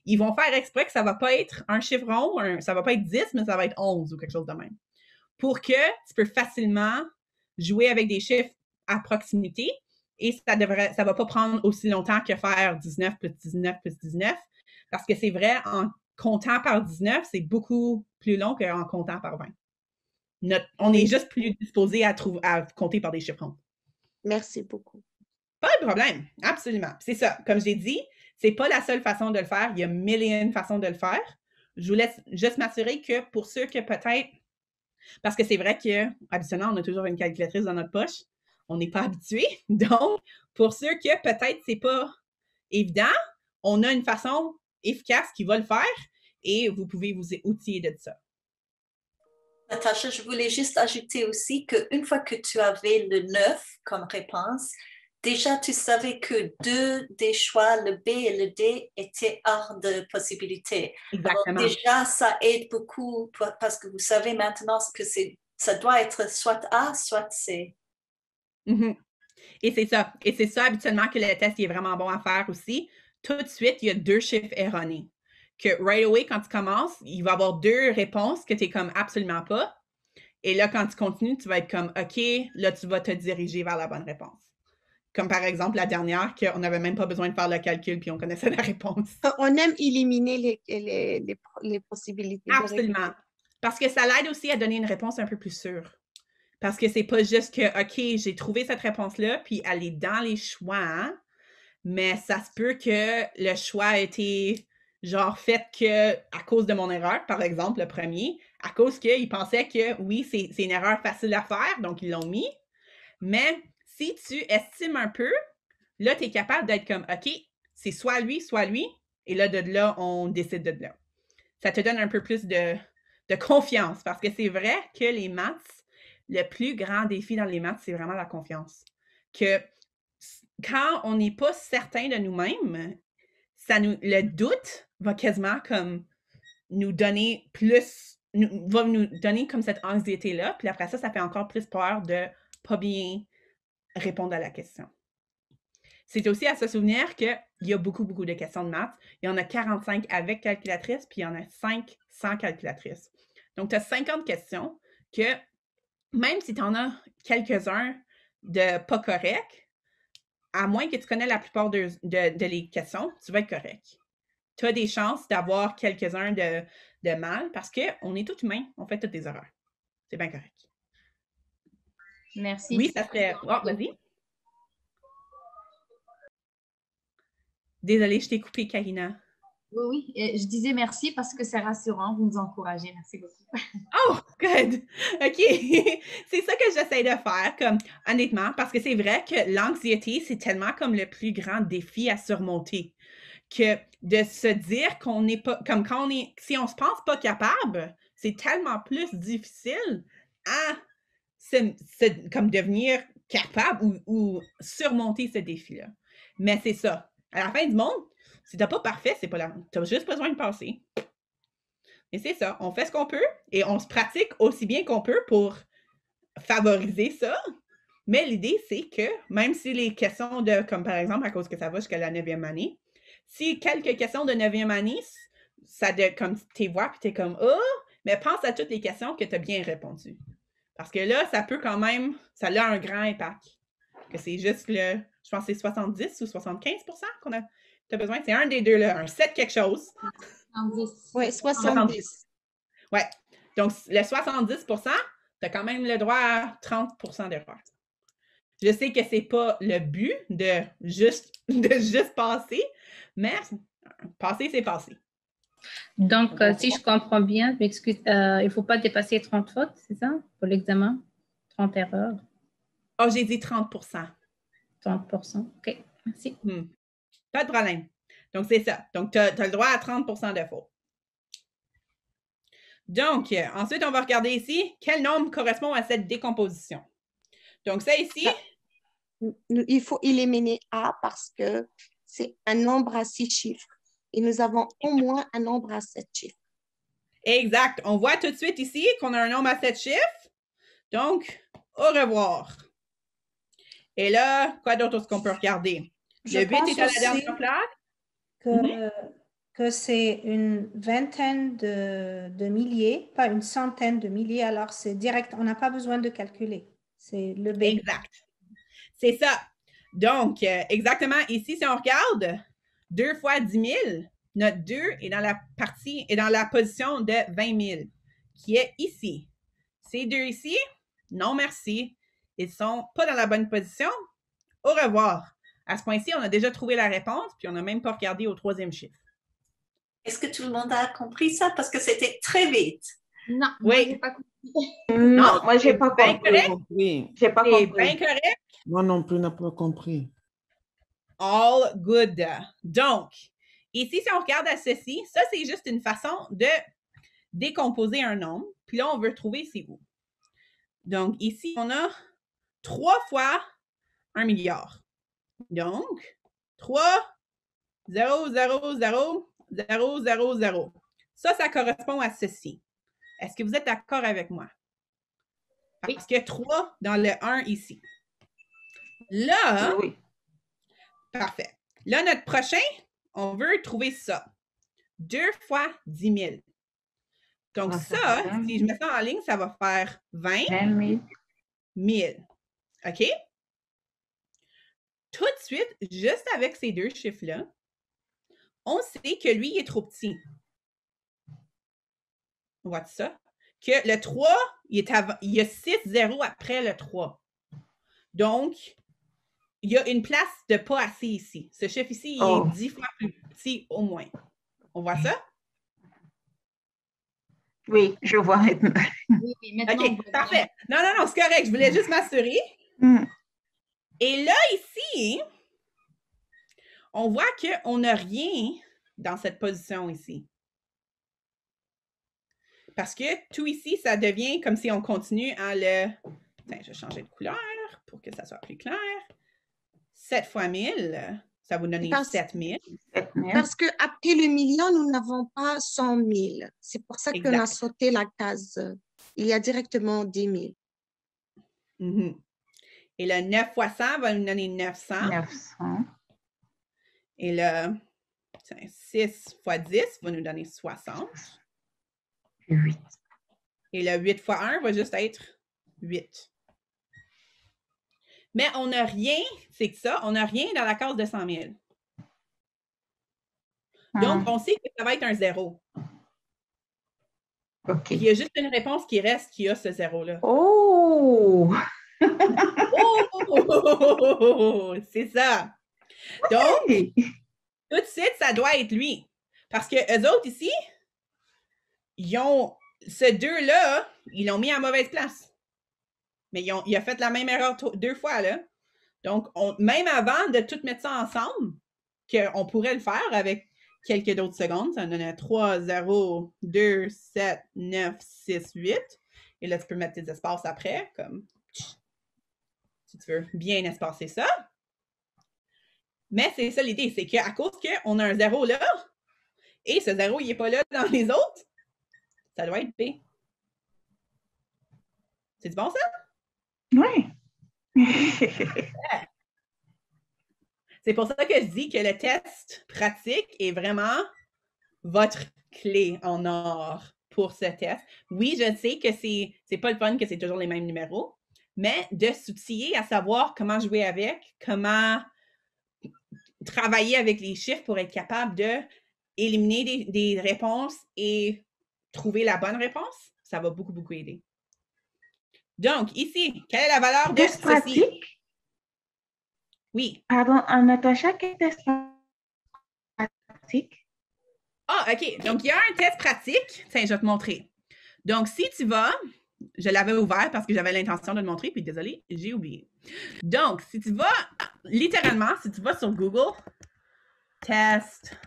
Ils vont faire exprès que ça ne va pas être un chiffre rond, ça ne va pas être 10, mais ça va être 11 ou quelque chose de même. Pour que tu peux facilement jouer avec des chiffres à proximité, et ça ne va pas prendre aussi longtemps que faire 19 plus 19 plus 19, parce que c'est vrai, en comptant par 19, c'est beaucoup plus long qu'en comptant par 20. On est juste plus disposé à compter par des chiffres ronds. Merci beaucoup. Pas de problème, absolument. C'est ça, comme je l'ai dit, c'est pas la seule façon de le faire. Il y a mille et une façons de le faire. Je vous laisse juste m'assurer que pour ceux que peut-être, parce que c'est vrai qu'habituellement, on a toujours une calculatrice dans notre poche, on n'est pas habitué. Donc, pour ceux que peut-être c'est pas évident, on a une façon efficace qui va le faire et vous pouvez vous outiller de ça. Natacha, je voulais juste ajouter aussi qu'une fois que tu avais le 9 comme réponse, déjà tu savais que 2 des choix, le B et le D, étaient hors de possibilité. Exactement. Alors déjà, ça aide beaucoup parce que vous savez maintenant que ça doit être soit A, soit C. Mm-hmm. Et c'est ça. Et c'est ça habituellement que le test est vraiment bon à faire aussi. Tout de suite, il y a 2 chiffres erronés. Que right away, quand tu commences, il va y avoir 2 réponses que tu es comme absolument pas. Et là, quand tu continues, tu vas être comme OK, là, tu vas te diriger vers la bonne réponse. Comme par exemple la dernière, qu'on n'avait même pas besoin de faire le calcul puis on connaissait la réponse. On aime éliminer les possibilités. Absolument. Parce que ça l'aide aussi à donner une réponse un peu plus sûre. Parce que c'est pas juste que, OK, j'ai trouvé cette réponse-là, puis elle est dans les choix, hein? Mais ça se peut que le choix a été genre fait à cause de mon erreur, par exemple, le premier, à cause qu'ils pensaient que, oui, c'est une erreur facile à faire, donc ils l'ont mis. Mais si tu estimes un peu, là, tu es capable d'être comme, OK, c'est soit lui, et là, de là, on décide de là. Ça te donne un peu plus de confiance, parce que c'est vrai que les maths, le plus grand défi dans les maths, c'est vraiment la confiance. Que quand on n'est pas certain de nous-mêmes, le doute va quasiment comme nous donner plus, va nous donner comme cette anxiété-là, puis après ça, ça fait encore plus peur de pas bien répondre à la question. C'est aussi à se souvenir qu'il y a beaucoup, beaucoup de questions de maths. Il y en a 45 avec calculatrice, puis il y en a 5 sans calculatrice. Donc, tu as 50 questions que, même si tu en as quelques-uns de pas corrects, à moins que tu connais la plupart de les questions, tu vas être correct. Tu as des chances d'avoir quelques-uns de mal parce qu'on est tous humains, on fait toutes des erreurs. C'est bien correct. Merci. Oui, ça serait... Oh, vas-y. Désolée, je t'ai coupé, Karina. Oui, je disais merci parce que c'est rassurant, vous nous encouragez. Merci beaucoup. Oh, good! OK. C'est ça que j'essaie de faire, comme honnêtement, parce que c'est vrai que l'anxiété, c'est tellement comme le plus grand défi à surmonter. Que de se dire qu'on n'est pas, comme quand si on se pense pas capable, c'est tellement plus difficile à comme devenir capable ou surmonter ce défi-là. Mais c'est ça. À la fin du monde, si t'as pas parfait, c'est pas là. T'as juste besoin de passer. Et c'est ça. On fait ce qu'on peut et on se pratique aussi bien qu'on peut pour favoriser ça. Mais l'idée, c'est que même si les questions comme par exemple, à cause que ça va jusqu'à la 9e année, si quelques questions de 9e année, comme tu vois, puis tu es comme « Oh! » mais pense à toutes les questions que tu as bien répondues. Parce que là, ça peut quand même, ça a un grand impact. Que c'est juste je pense que c'est 70 ou 75% qu'on a besoin. C'est un des deux, là, un 7 quelque chose. 70. Oui, 70. Ouais. Donc, le 70%, tu as quand même le droit à 30% d'erreur. Je sais que c'est pas le but de juste passer, mais passer, c'est passer. Donc, si je comprends bien, m'excuse, il ne faut pas dépasser 30 fautes, c'est ça, pour l'examen? 30 erreurs? Oh, j'ai dit 30%. 30%, OK, merci. Pas de problème. Donc, c'est ça. Donc, tu as le droit à 30% de fautes. Donc, ensuite, on va regarder ici, quel nombre correspond à cette décomposition. Donc, ça ici... Il faut éliminer A parce que c'est un nombre à 6 chiffres. Et nous avons au moins un nombre à 7 chiffres. Exact. On voit tout de suite ici qu'on a un nombre à 7 chiffres. Donc, au revoir. Et là, quoi d'autre est-ce qu'on peut regarder? Le 8 est à la dernière place. Que c'est une vingtaine de milliers, pas une centaine de milliers. Alors, c'est direct. On n'a pas besoin de calculer. C'est le B. Exact. C'est ça. Donc, exactement ici, si on regarde, 2 fois 10 000, notre 2 est dans la position de 20 000, qui est ici. Ces 2 ici, non merci. Ils ne sont pas dans la bonne position. Au revoir. À ce point-ci, on a déjà trouvé la réponse, puis on n'a même pas regardé au 3e chiffre. Est-ce que tout le monde a compris ça? Parce que c'était très vite. Non, oui. Moi, j'ai pas compris. Non, moi, j'ai pas compris. Oui. J'ai pas compris. Bien correct. Moi non plus, n'a pas compris. All good. Donc, ici, si on regarde à ceci, ça, c'est juste une façon de décomposer un nombre. Puis là, on veut trouver c'est où. Donc, ici, on a 3 fois 1 milliard. Donc, 3, 0, 0, 0, 0, 0, 0. Ça correspond à ceci. Est-ce que vous êtes d'accord avec moi? Parce que 3 dans le 1 ici. Là, oui. Parfait. Là, notre prochain, on veut trouver ça. 2 fois 10 000. Donc ça, si je mets ça en ligne, ça va faire 20 000. OK? Tout de suite, juste avec ces 2 chiffres-là, on sait que lui, il est trop petit. On voit ça? Que le 3, il y a 6 zéros après le 3. Donc, il y a une place de pas assez ici. Ce chiffre ici, il est 10 fois plus petit au moins. On voit ça? Oui, je vois maintenant. Oui, maintenant, OK, parfait. Non, c'est correct. Je voulais juste m'assurer. Et là, ici, on voit qu'on n'a rien dans cette position ici. Parce que tout ici, ça devient comme si on continue en le... Tiens, je vais changer de couleur pour que ça soit plus clair. 7 fois 1000, ça vous donne 7 000. Parce qu'après le million, nous n'avons pas 100 000. C'est pour ça qu'on a sauté la case. Il y a directement 10 000. Mm-hmm. Et le 9 fois 100 va nous donner 900. 900. Et le 6 fois 10 va nous donner 60. 8. Et le 8 fois 1 va juste être 8. Mais on n'a rien, c'est que ça, on n'a rien dans la case de 100 000. Donc, on sait que ça va être un 0. OK. Il y a juste une réponse qui reste qui a ce 0-là. Oh! Oh! C'est ça. Donc, tout de suite, ça doit être lui. Parce que eux autres ici, ils ont ce 2-là, ils l'ont mis à mauvaise place. Mais il a fait la même erreur 2 fois, là. Donc, même avant de tout mettre ça ensemble, qu'on pourrait le faire avec quelques d'autres secondes, ça donne 3, 0, 2, 7, 9, 6, 8. Et là, tu peux mettre tes espaces après, comme si tu veux bien espacer ça. Mais c'est ça l'idée, c'est qu'à cause qu'on a un 0 là, et ce 0, il n'est pas là dans les autres, ça doit être P. C'est du bon, ça? Oui. C'est pour ça que je dis que le test pratique est vraiment votre clé en or pour ce test. Oui, je sais que c'est pas le fun que c'est toujours les mêmes numéros, mais de s'outiller à savoir comment jouer avec, comment travailler avec les chiffres pour être capable d'éliminer des réponses et trouver la bonne réponse, ça va beaucoup, beaucoup aider. Donc, ici, quelle est la valeur de test ceci? pratique? Oui. Pardon, Natacha, quel test pratique? Ah, OK. Donc, il y a un test pratique. Tiens, je vais te montrer. Donc, si tu vas, je l'avais ouvert parce que j'avais l'intention de le montrer, puis désolé, j'ai oublié. Donc, si tu vas, littéralement, si tu vas sur Google, test,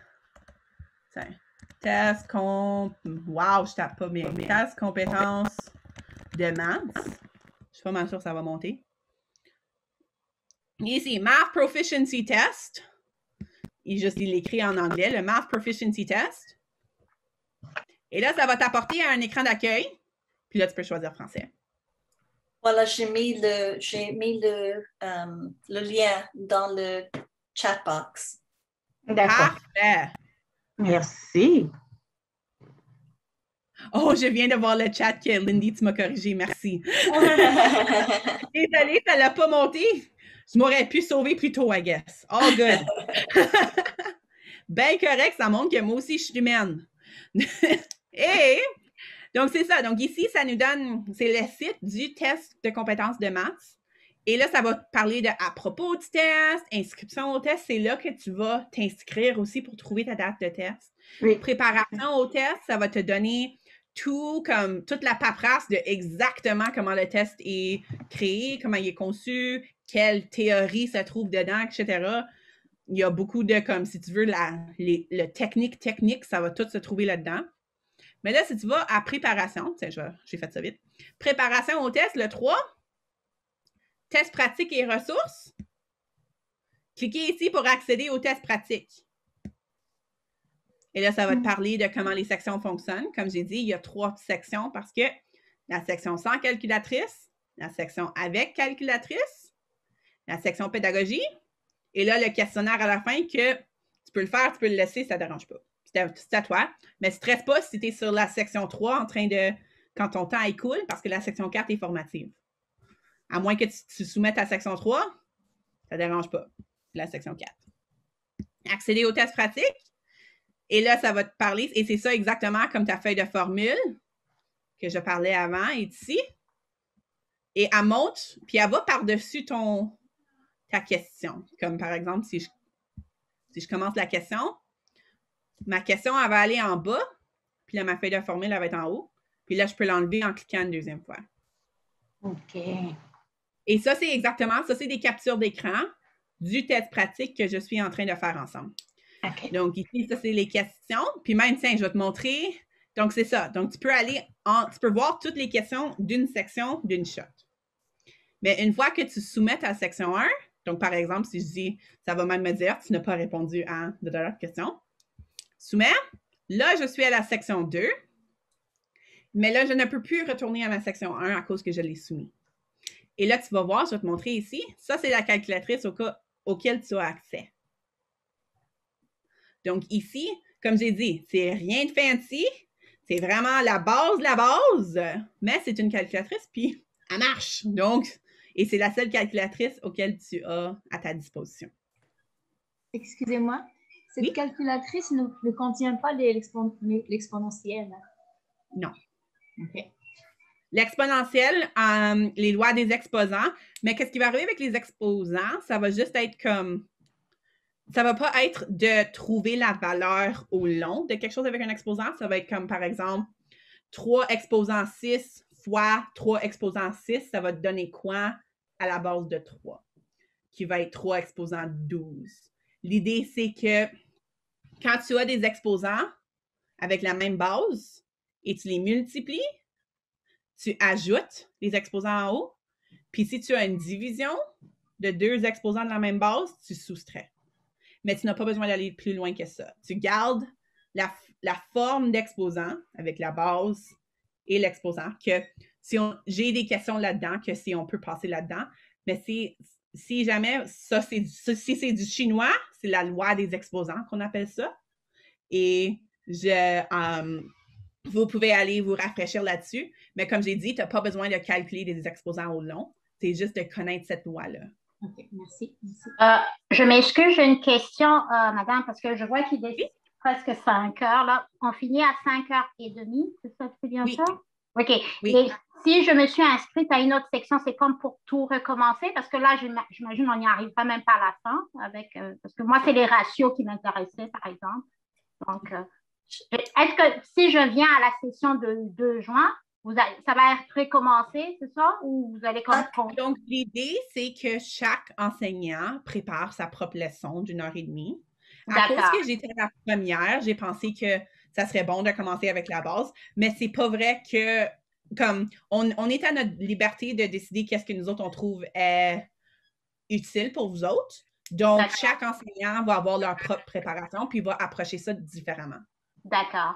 wow, je tape pas bien. Test compétences de maths. Je suis pas mal sûre que ça va monter. Ici, Math Proficiency Test. Il l'écrit en anglais, le Math Proficiency Test. Et là, ça va t'apporter à un écran d'accueil. Puis là, tu peux choisir français. Voilà, j'ai mis le lien dans le chat box. D'accord. Parfait. Merci. Oh, je viens de voir le chat que Lindy, tu m'as corrigé. Merci. Désolée, ça ne l'a pas monté. Je m'aurais pu sauver plus tôt, I guess. All good. Ben correct, ça montre que moi aussi, je suis humaine. Et donc, c'est ça. Donc, ici, ça nous donne, c'est le site du test de compétences de maths. Et là, ça va te parler de à propos du test, inscription au test. C'est là que tu vas t'inscrire aussi pour trouver ta date de test. Oui. Préparation au test, ça va te donner toute la paperasse de exactement comment le test est créé, comment il est conçu, quelle théorie se trouve dedans, etc. Il y a beaucoup de, comme si tu veux, le technique, ça va tout se trouver là-dedans. Mais là, si tu vas à préparation, j'ai fait ça vite. Préparation au test, le 3, test pratique et ressources. Cliquez ici pour accéder au test pratique. Et là, ça va te parler de comment les sections fonctionnent. Comme j'ai dit, il y a 3 sections parce que la section sans calculatrice, la section avec calculatrice, la section pédagogie, et là, le questionnaire à la fin que tu peux le faire, tu peux le laisser, ça ne dérange pas. C'est à toi. Mais ne stresse pas si tu es sur la section 3 en train de, quand ton temps écoule, parce que la section 4 est formative. À moins que tu soumettes ta section 3, ça ne dérange pas. La section 4. Accéder au test pratique. Et là, ça va te parler, et c'est ça exactement comme ta feuille de formule que je parlais avant, est ici. Et elle monte, puis elle va par-dessus ta question. Comme par exemple, si je commence la question, ma question, elle va aller en bas, puis là, ma feuille de formule, elle va être en haut. Puis là, je peux l'enlever en cliquant une deuxième fois. OK. Et ça, c'est exactement, ça, c'est des captures d'écran du test pratique que je suis en train de faire ensemble. OK. Donc, ici, ça, c'est les questions. Puis même, tiens, je vais te montrer. Donc, c'est ça. Donc, tu peux voir toutes les questions d'une section, d'une shot. Mais une fois que tu soumets ta section 1, donc, par exemple, si je dis, ça va même me dire, tu n'as pas répondu à de question. Soumets. Là, je suis à la section 2. Mais là, je ne peux plus retourner à ma section 1 à cause que je l'ai soumis. Et là, tu vas voir, je vais te montrer ici. Ça, c'est la calculatrice auquel tu as accès. Donc, ici, comme j'ai dit, c'est rien de fancy. C'est vraiment la base, mais c'est une calculatrice, puis elle marche. Donc, et c'est la seule calculatrice auquel tu as à ta disposition. Excusez-moi, cette calculatrice ne contient pas l'exponentielle. Non. OK. L'exponentielle, les lois des exposants, mais qu'est-ce qui va arriver avec les exposants? Ça va juste être comme... Ça ne va pas être de trouver la valeur au long de quelque chose avec un exposant. Ça va être comme, par exemple, 3 exposants 6 fois 3 exposants 6, ça va te donner quoi à la base de 3? Qui va être 3 exposants 12. L'idée, c'est que quand tu as des exposants avec la même base et tu les multiplies, tu ajoutes les exposants en haut. Puis si tu as une division de 2 exposants de la même base, tu soustrais. Mais tu n'as pas besoin d'aller plus loin que ça. Tu gardes la forme d'exposant avec la base et l'exposant, que j'ai des questions là-dedans, que si on peut passer là-dedans, mais si jamais, si c'est du chinois, c'est la loi des exposants qu'on appelle ça. Et vous pouvez aller vous rafraîchir là-dessus, mais comme j'ai dit, tu n'as pas besoin de calculer des exposants au long, c'est juste de connaître cette loi-là. OK, merci. Je m'excuse, j'ai une question, madame, parce que je vois qu'il est presque 5 heures. Là. On finit à 5h30, c'est bien ça? OK. Oui. Et si je me suis inscrite à une autre section, c'est comme pour tout recommencer? Parce que là, j'imagine on n'y arrivera même pas à la fin. Parce que moi, c'est les ratios qui m'intéressaient, par exemple. Donc, est-ce que si je viens à la session de 2 juin, ça va être recommencé, c'est ça? Ou vous allez Donc, l'idée, c'est que chaque enseignant prépare sa propre leçon d'1h30. À cause que j'étais la première, j'ai pensé que ça serait bon de commencer avec la base, mais c'est pas vrai que, comme, on est à notre liberté de décider qu'est-ce que nous autres, on trouve utile pour vous autres. Donc, chaque enseignant va avoir leur propre préparation, puis va approcher ça différemment. D'accord.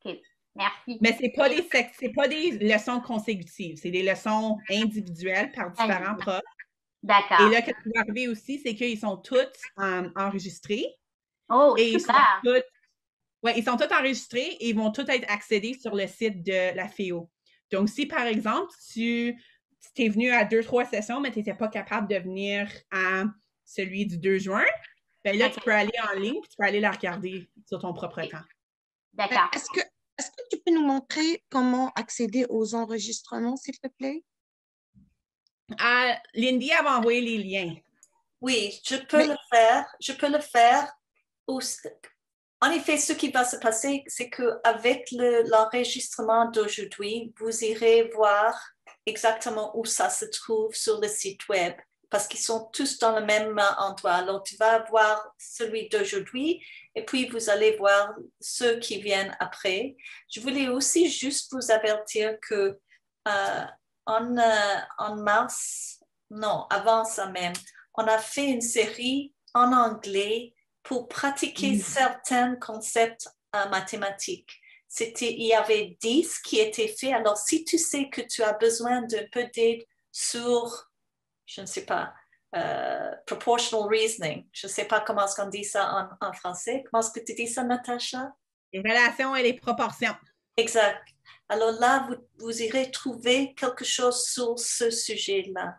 OK. Merci. Mais ce n'est pas des leçons consécutives, c'est des leçons individuelles par différents profs. D'accord. Et là, ce qui va arriver aussi, c'est qu'ils sont tous enregistrés. Oh, et super! Ils sont tous enregistrés et ils vont tous être accédés sur le site de la FEO. Donc, si par exemple, tu tu es venu à 2-3 sessions, mais tu n'étais pas capable de venir à celui du 2 juin, ben là, tu peux aller en ligne et tu peux aller la regarder sur ton propre temps. D'accord. Est-ce que tu peux nous montrer comment accéder aux enregistrements, s'il te plaît? Lindy elle va envoyer les liens. Oui, je peux le faire. Je peux le faire. En effet, ce qui va se passer, c'est qu'avec l'enregistrement d'aujourd'hui, vous irez voir exactement où ça se trouve sur le site web, parce qu'ils sont tous dans le même endroit. Alors, tu vas voir celui d'aujourd'hui et puis vous allez voir ceux qui viennent après. Je voulais aussi juste vous avertir que en mars, non, avant ça même, on a fait une série en anglais pour pratiquer certains concepts mathématiques. Il y avait 10 qui étaient faits. Alors, si tu sais que tu as besoin d'un peu d'aide sur, je ne sais pas, proportional reasoning, je ne sais pas comment est-ce qu'on dit ça en français. Comment est-ce que tu dis ça, Natacha? Les relations et les proportions. Exact. Alors là, vous irez trouver quelque chose sur ce sujet-là.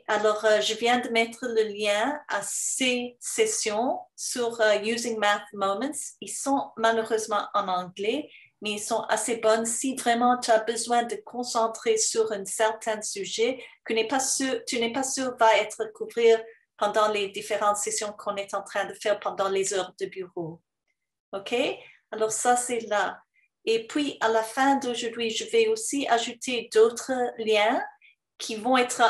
Alors, je viens de mettre le lien à ces sessions sur Using Math Moments. Ils sont malheureusement en anglais, mais ils sont assez bonnes si vraiment tu as besoin de concentrer sur un certain sujet que tu n'es pas sûr va être couvert pendant les différentes sessions qu'on est en train de faire pendant les heures de bureau. OK? Alors, ça, c'est là. Et puis, à la fin d'aujourd'hui, je vais aussi ajouter d'autres liens qui vont être...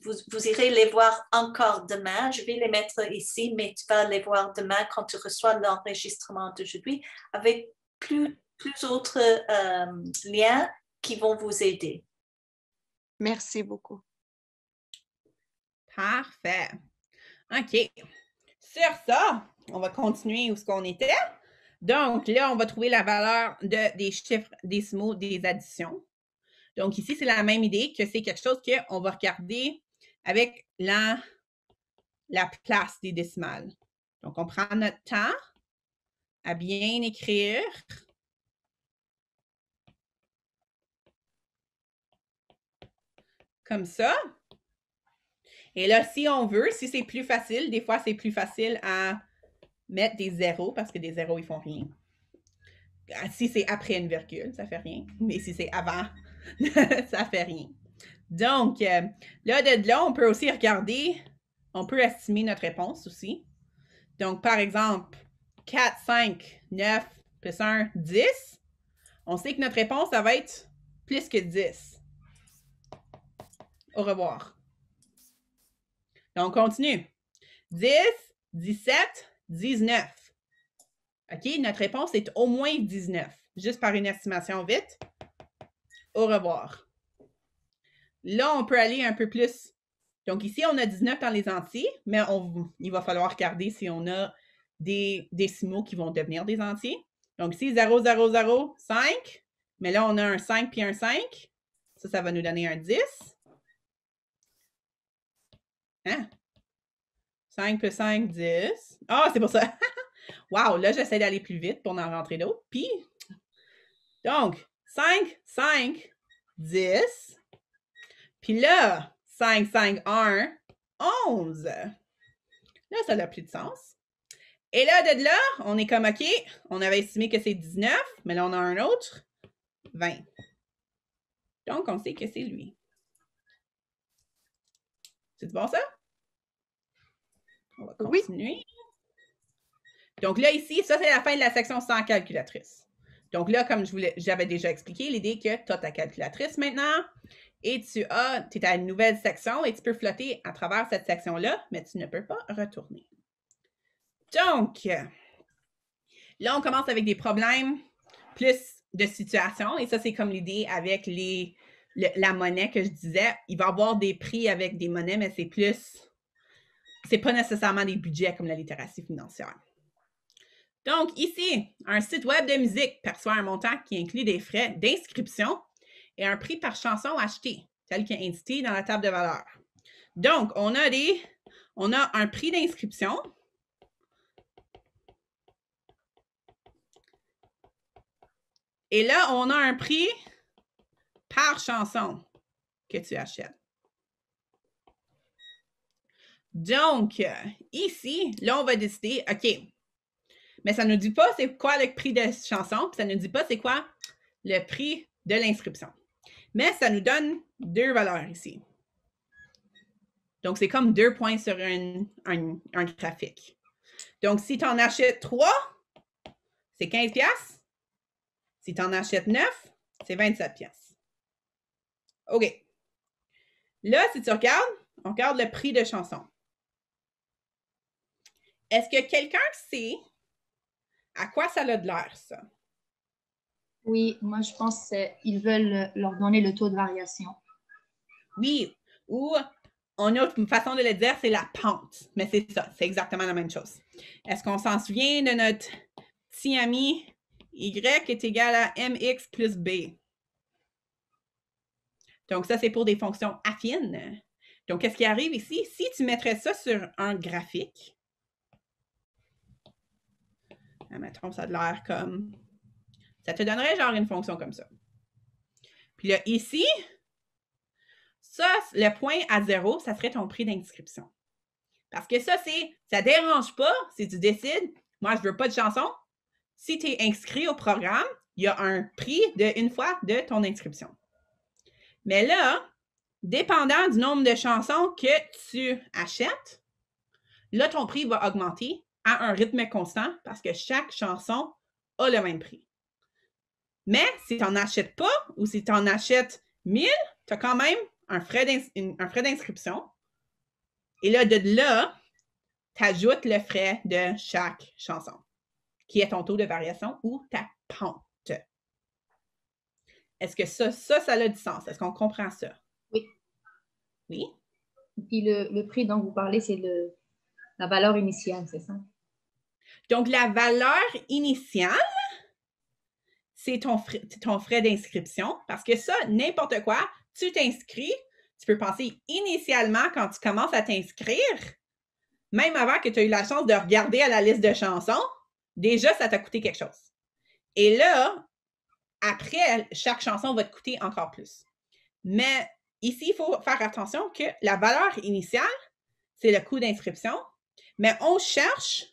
vous irez les voir encore demain. Je vais les mettre ici, mais tu vas les voir demain quand tu reçois l'enregistrement d'aujourd'hui avec plus d'autres liens qui vont vous aider. Merci beaucoup. Parfait. OK. Sur ça, on va continuer où ce qu'on était. Donc, là, on va trouver la valeur des chiffres décimaux des additions. Donc, ici, c'est la même idée que c'est quelque chose qu'on va regarder avec la place des décimales. Donc, on prend notre temps à bien écrire. Comme ça. Et là, si on veut, si c'est plus facile, des fois, c'est plus facile à mettre des zéros parce que des zéros, ils font rien. Si c'est après une virgule, ça fait rien. Mais si c'est avant, ça fait rien. Donc, là, de là, on peut aussi regarder, on peut estimer notre réponse aussi. Donc, par exemple, 4, 5, 9 plus 1, 10. On sait que notre réponse, ça va être plus que 10. Au revoir. Donc, on continue. 10, 17, 19. OK, notre réponse est au moins 19. Juste par une estimation vite. Au revoir. Là, on peut aller un peu plus. Donc, ici, on a 19 dans les entiers, mais il va falloir regarder si on a des décimaux qui vont devenir des entiers. Donc, ici, 0, 0, 0, 5. Mais là, on a un 5 puis un 5. Ça va nous donner un 10. Hein? 5 plus 5, 10. Ah, c'est pour ça. Wow, là, j'essaie d'aller plus vite pour en rentrer d'autres. Puis, donc, 5, 5, 10. Puis là, 5, 5, 1, 11. Là, ça n'a plus de sens. Et là, de là, on est comme, OK, on avait estimé que c'est 19, mais là, on a un autre, 20. Donc, on sait que c'est lui. C'est bon, ça? On va continuer. Oui. Donc là, ici, ça, c'est la fin de la section sans calculatrice. Donc là, comme j'avais déjà expliqué, l'idée que tu as ta calculatrice maintenant et tu es à une nouvelle section et tu peux flotter à travers cette section-là, mais tu ne peux pas retourner. Donc, là, on commence avec des problèmes plus de situation et ça, c'est comme l'idée avec la monnaie que je disais. Il va y avoir des prix avec des monnaies, mais c'est pas nécessairement des budgets comme la littératie financière. Donc, ici, un site web de musique perçoit un montant qui inclut des frais d'inscription et un prix par chanson achetée, tel qu'indiqué dans la table de valeur. Donc, on a un prix d'inscription. Et là, on a un prix par chanson. que tu achètes. Donc, ici, là, on va décider, OK, mais ça ne nous dit pas c'est quoi le prix de chanson, puis ça ne nous dit pas c'est quoi le prix de l'inscription. Mais ça nous donne 2 valeurs ici. Donc, c'est comme 2 points sur un graphique. Donc, si tu en achètes 3, c'est 15 $. Si tu en achètes 9, c'est 27 $. OK. Là, si tu regardes, on regarde le prix de chanson. Est-ce que quelqu'un sait à quoi ça a de l'air, ça? Oui, moi, je pense qu'ils veulent leur donner le taux de variation. Oui, ou une autre façon de le dire, c'est la pente. Mais c'est ça, c'est exactement la même chose. Est-ce qu'on s'en souvient de notre petit ami Y est égal à mx plus b? Donc, ça, c'est pour des fonctions affines. Donc, qu'est-ce qui arrive ici? Si tu mettrais ça sur un graphique, mettons, ça a l'air comme... Ça te donnerait genre une fonction comme ça. Puis là, ici, ça, le point à 0, ça serait ton prix d'inscription. Parce que ça ne dérange pas si tu décides, moi, je ne veux pas de chanson. Si tu es inscrit au programme, il y a un prix de une fois de ton inscription. Mais là, dépendant du nombre de chansons que tu achètes, là, ton prix va augmenter à un rythme constant parce que chaque chanson a le même prix. Mais si tu n'en achètes pas ou si tu en achètes 1000, tu as quand même un frais d'inscription. Et là, de là, tu ajoutes le frais de chaque chanson, qui est ton taux de variation ou ta pente. Est-ce que ça a du sens? Est-ce qu'on comprend ça? Oui. Oui? Et puis le prix dont vous parlez, c'est la valeur initiale, c'est ça? Donc, la valeur initiale, c'est ton frais d'inscription. Parce que ça, n'importe quoi, tu t'inscris, tu peux penser initialement quand tu commences à t'inscrire, même avant que tu aies eu la chance de regarder à la liste de chansons, déjà, ça t'a coûté quelque chose. Et là, après, chaque chanson va te coûter encore plus. Mais ici, il faut faire attention que la valeur initiale, c'est le coût d'inscription, mais on cherche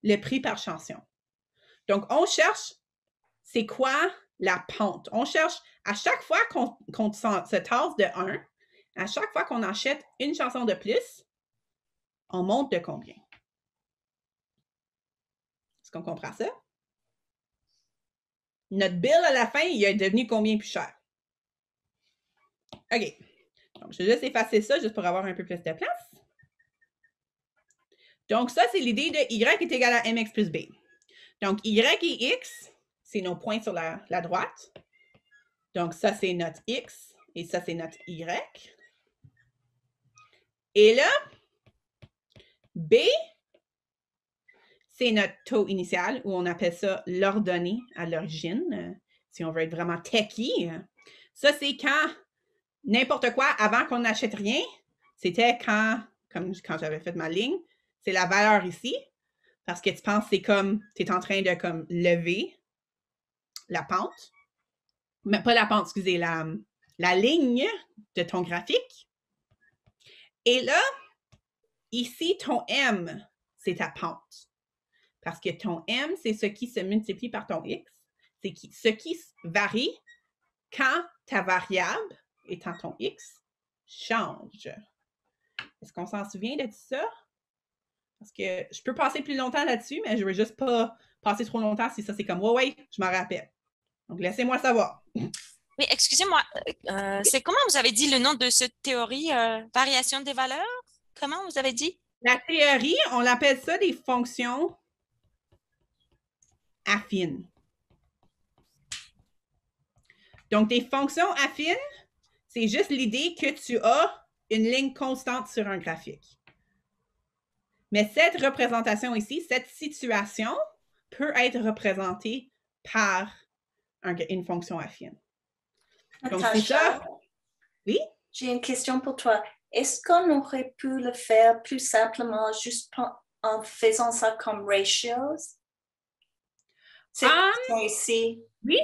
le prix par chanson. Donc, on cherche c'est quoi la pente. On cherche à chaque fois qu'on se tasse de 1, à chaque fois qu'on achète une chanson de plus, on monte de combien? Est-ce qu'on comprend ça? Notre bill à la fin, il est devenu combien plus cher? OK. Donc, je vais juste effacer ça juste pour avoir un peu plus de place. Donc, ça, c'est l'idée de Y est égal à mx plus b. Donc, Y et X, c'est nos points sur la droite. Donc, ça, c'est notre X et ça, c'est notre Y. Et là, B, c'est notre taux initial, ou on appelle ça l'ordonnée à l'origine, si on veut être vraiment techie. Ça, c'est quand n'importe quoi, avant qu'on n'achète rien, c'était comme quand j'avais fait ma ligne, c'est la valeur ici, parce que tu penses que c'est comme, tu es en train de comme lever la pente, mais pas la pente, excusez, la ligne de ton graphique. Et là, ici, ton M, c'est ta pente. Parce que ton M, c'est ce qui se multiplie par ton X. C'est ce qui varie quand ta variable, étant ton X, change. Est-ce qu'on s'en souvient de ça? Parce que je peux passer plus longtemps là-dessus, mais je ne veux juste pas passer trop longtemps si ça, c'est comme « ouais, je m'en rappelle ». Donc, laissez-moi savoir. Oui, excusez-moi. C'est comment vous avez dit le nom de cette théorie, variation des valeurs? Comment vous avez dit? La théorie, on l'appelle ça des fonctions affines. Donc, des fonctions affines, c'est juste l'idée que tu as une ligne constante sur un graphique. Mais cette représentation ici, cette situation, peut être représentée par une fonction affine. Donc, c'est ça. Oui? J'ai une question pour toi. Est-ce qu'on aurait pu le faire plus simplement juste en faisant ça comme ratios? C'est ici. Oui.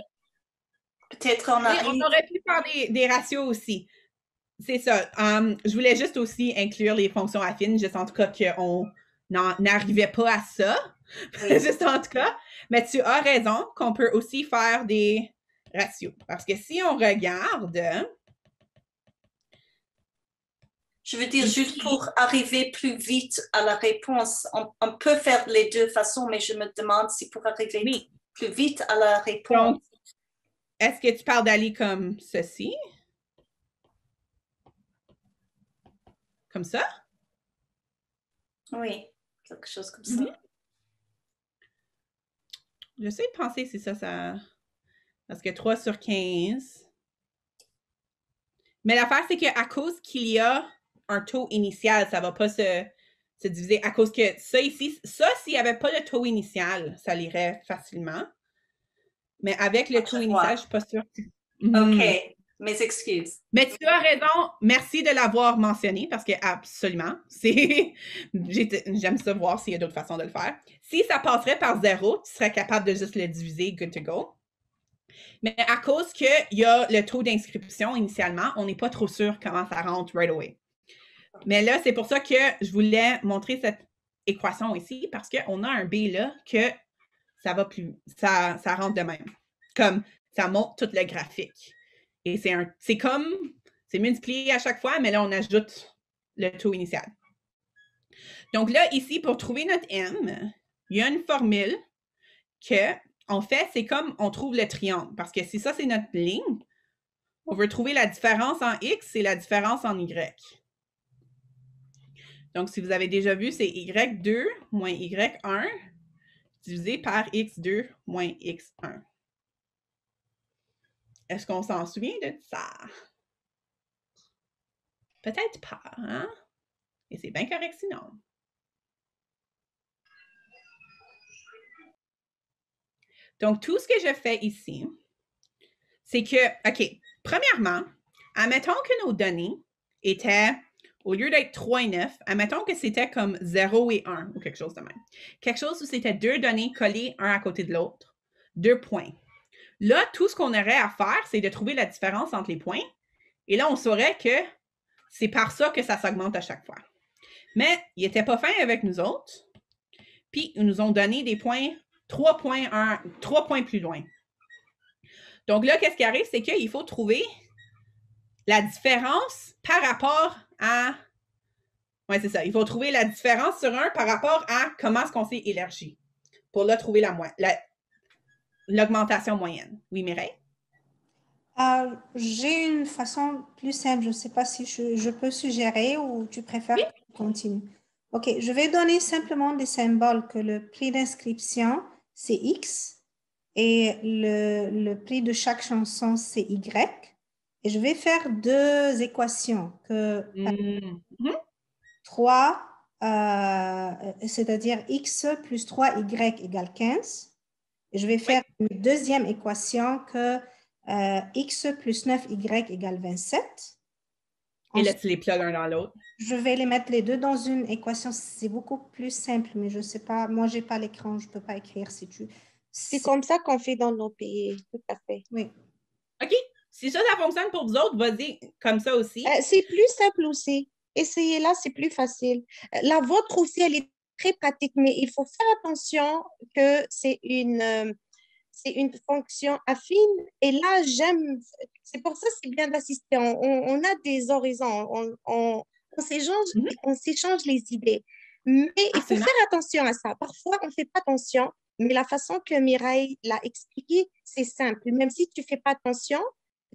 Peut-être on arrive... Oui, on aurait pu faire des ratios aussi. c'est ça. Je voulais juste aussi inclure les fonctions affines, juste en tout cas qu'on n'arrivait pas à ça. Oui. Juste en tout cas. Mais tu as raison qu'on peut aussi faire des ratios. Parce que si on regarde... Je veux dire, juste pour arriver plus vite à la réponse, on peut faire les deux façons, mais je me demande si pour arriver plus vite à la réponse... Donc, est-ce que tu parles d'aller comme ceci? Comme ça? Oui, quelque chose comme ça. J'essaie de penser si ça... Parce que 3 sur 15... Mais l'affaire, c'est qu'à cause qu'il y a un taux initial, ça ne va pas se diviser. À cause que ça ici, ça, s'il n'y avait pas de taux initial, ça l'irait facilement. Mais avec le taux initial, je ne suis pas sûre. OK. Mes excuses. Mais tu as raison. Merci de l'avoir mentionné parce que absolument, j'aime ça voir s'il y a d'autres façons de le faire. Si ça passerait par 0, tu serais capable de juste le diviser, good to go. Mais à cause qu'il y a le taux d'inscription initialement, on n'est pas trop sûr comment ça rentre right away. Mais là, c'est pour ça que je voulais montrer cette équation ici parce qu'on a un B là que ça va plus, ça rentre de même. Comme ça montre tout le graphique. Et c'est multiplié à chaque fois, mais là, on ajoute le taux initial. Donc là, ici, pour trouver notre M, il y a une formule que, en fait, c'est comme on trouve le triangle. Parce que si ça, c'est notre ligne, on veut trouver la différence en X et la différence en Y. Donc, si vous avez déjà vu, c'est Y2 moins Y1 divisé par X2 moins X1. Est-ce qu'on s'en souvient de ça? Peut-être pas, hein? Et c'est bien correct sinon. Donc, tout ce que je fais ici, c'est que, OK, premièrement, admettons que nos données étaient, au lieu d'être 3 et 9, admettons que c'était comme 0 et 1 ou quelque chose de même. Quelque chose où c'était 2 données collées un à côté de l'autre, 2 points. Là, tout ce qu'on aurait à faire, c'est de trouver la différence entre les points. Et là, on saurait que c'est par ça que ça s'augmente à chaque fois. Mais ils n'étaient pas fins avec nous autres. Puis, ils nous ont donné des points, 3 points plus loin. Donc là, qu'est-ce qui arrive? C'est qu'il faut trouver la différence par rapport à... Oui, c'est ça. Il faut trouver la différence sur 1 par rapport à comment est-ce qu'on s'est élargi. Pour là, trouver l'augmentation moyenne. Oui, Mireille? J'ai une façon plus simple. Je ne sais pas si je peux suggérer ou tu préfères continuer. OK, je vais donner simplement des symboles que le prix d'inscription, c'est X et le prix de chaque chanson, c'est Y. Et je vais faire 2 équations que 3, c'est-à-dire X plus 3Y égale 15. Et je vais faire une deuxième équation que X plus 9Y égale 27. Et là, tu les plugues l'un dans l'autre. Je vais les mettre les deux dans une équation. C'est beaucoup plus simple, mais je ne sais pas. Moi, je n'ai pas l'écran. Je ne peux pas écrire si tu... C'est comme ça qu'on fait dans nos pays. Tout à fait. Oui. OK. Si ça fonctionne pour vous autres, vas-y comme ça aussi. C'est plus simple aussi. Essayez-la, c'est plus facile. La vôtre aussi, elle est très pratique, mais il faut faire attention que c'est une fonction affine. Et là, c'est pour ça que c'est bien d'assister. On a des horizons, on s'échange les idées. Mais il faut faire attention à ça. Parfois, on ne fait pas attention, mais la façon que Mireille l'a expliqué, c'est simple. Même si tu ne fais pas attention,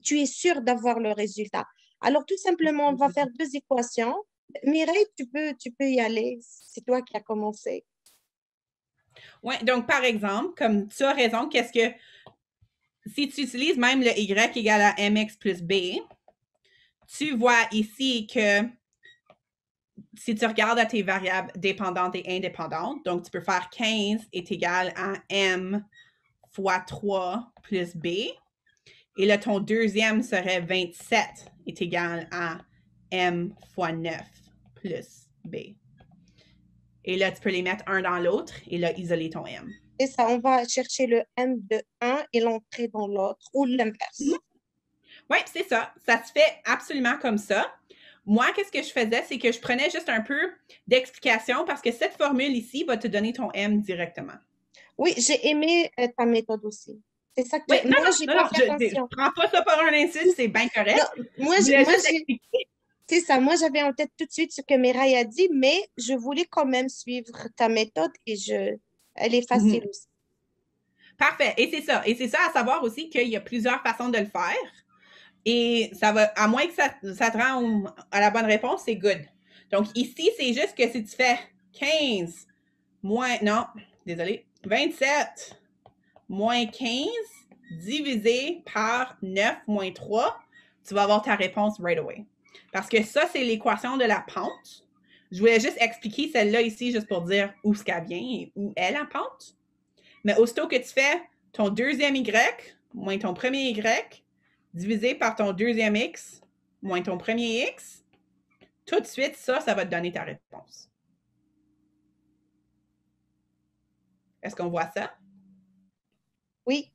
tu es sûr d'avoir le résultat. Alors, tout simplement, on va faire 2 équations. Mireille, tu peux y aller. C'est toi qui as commencé. Oui, donc par exemple, comme tu as raison, si tu utilises même le Y égale à MX plus B, tu vois ici que si tu regardes à tes variables dépendantes et indépendantes, donc tu peux faire 15 est égal à M fois 3 plus B. Et là, ton deuxième serait 27 est égal à M fois 9 plus B. Et là, tu peux les mettre un dans l'autre et là, isoler ton M. C'est ça, on va chercher le M de un et l'entrer dans l'autre ou l'inverse. Oui, c'est ça. Ça se fait absolument comme ça. Moi, qu'est-ce que je faisais? C'est que je prenais juste un peu d'explication parce que cette formule ici va te donner ton M directement. Oui, j'ai aimé ta méthode aussi. C'est ça que Oui, non, moi, j'ai pas fait attention. Je prends pas ça par un insulte, c'est bien correct. Non, moi, c'est ça. Moi, j'avais en tête tout de suite ce que Mireille a dit, mais je voulais quand même suivre ta méthode et elle est facile aussi. Parfait. Et c'est ça. Et c'est ça à savoir aussi qu'il y a plusieurs façons de le faire. Et ça va, à moins que ça te rend à la bonne réponse, c'est good. Donc ici, c'est juste que si tu fais 15 moins, non, désolé, 27 moins 15 divisé par 9 moins 3, tu vas avoir ta réponse right away. Parce que ça, c'est l'équation de la pente. Je voulais juste expliquer celle-là ici, juste pour dire où ce qu'elle vient et où est la pente. Mais aussitôt que tu fais ton deuxième Y moins ton premier Y divisé par ton deuxième X moins ton premier X, tout de suite, ça va te donner ta réponse. Est-ce qu'on voit ça? Oui.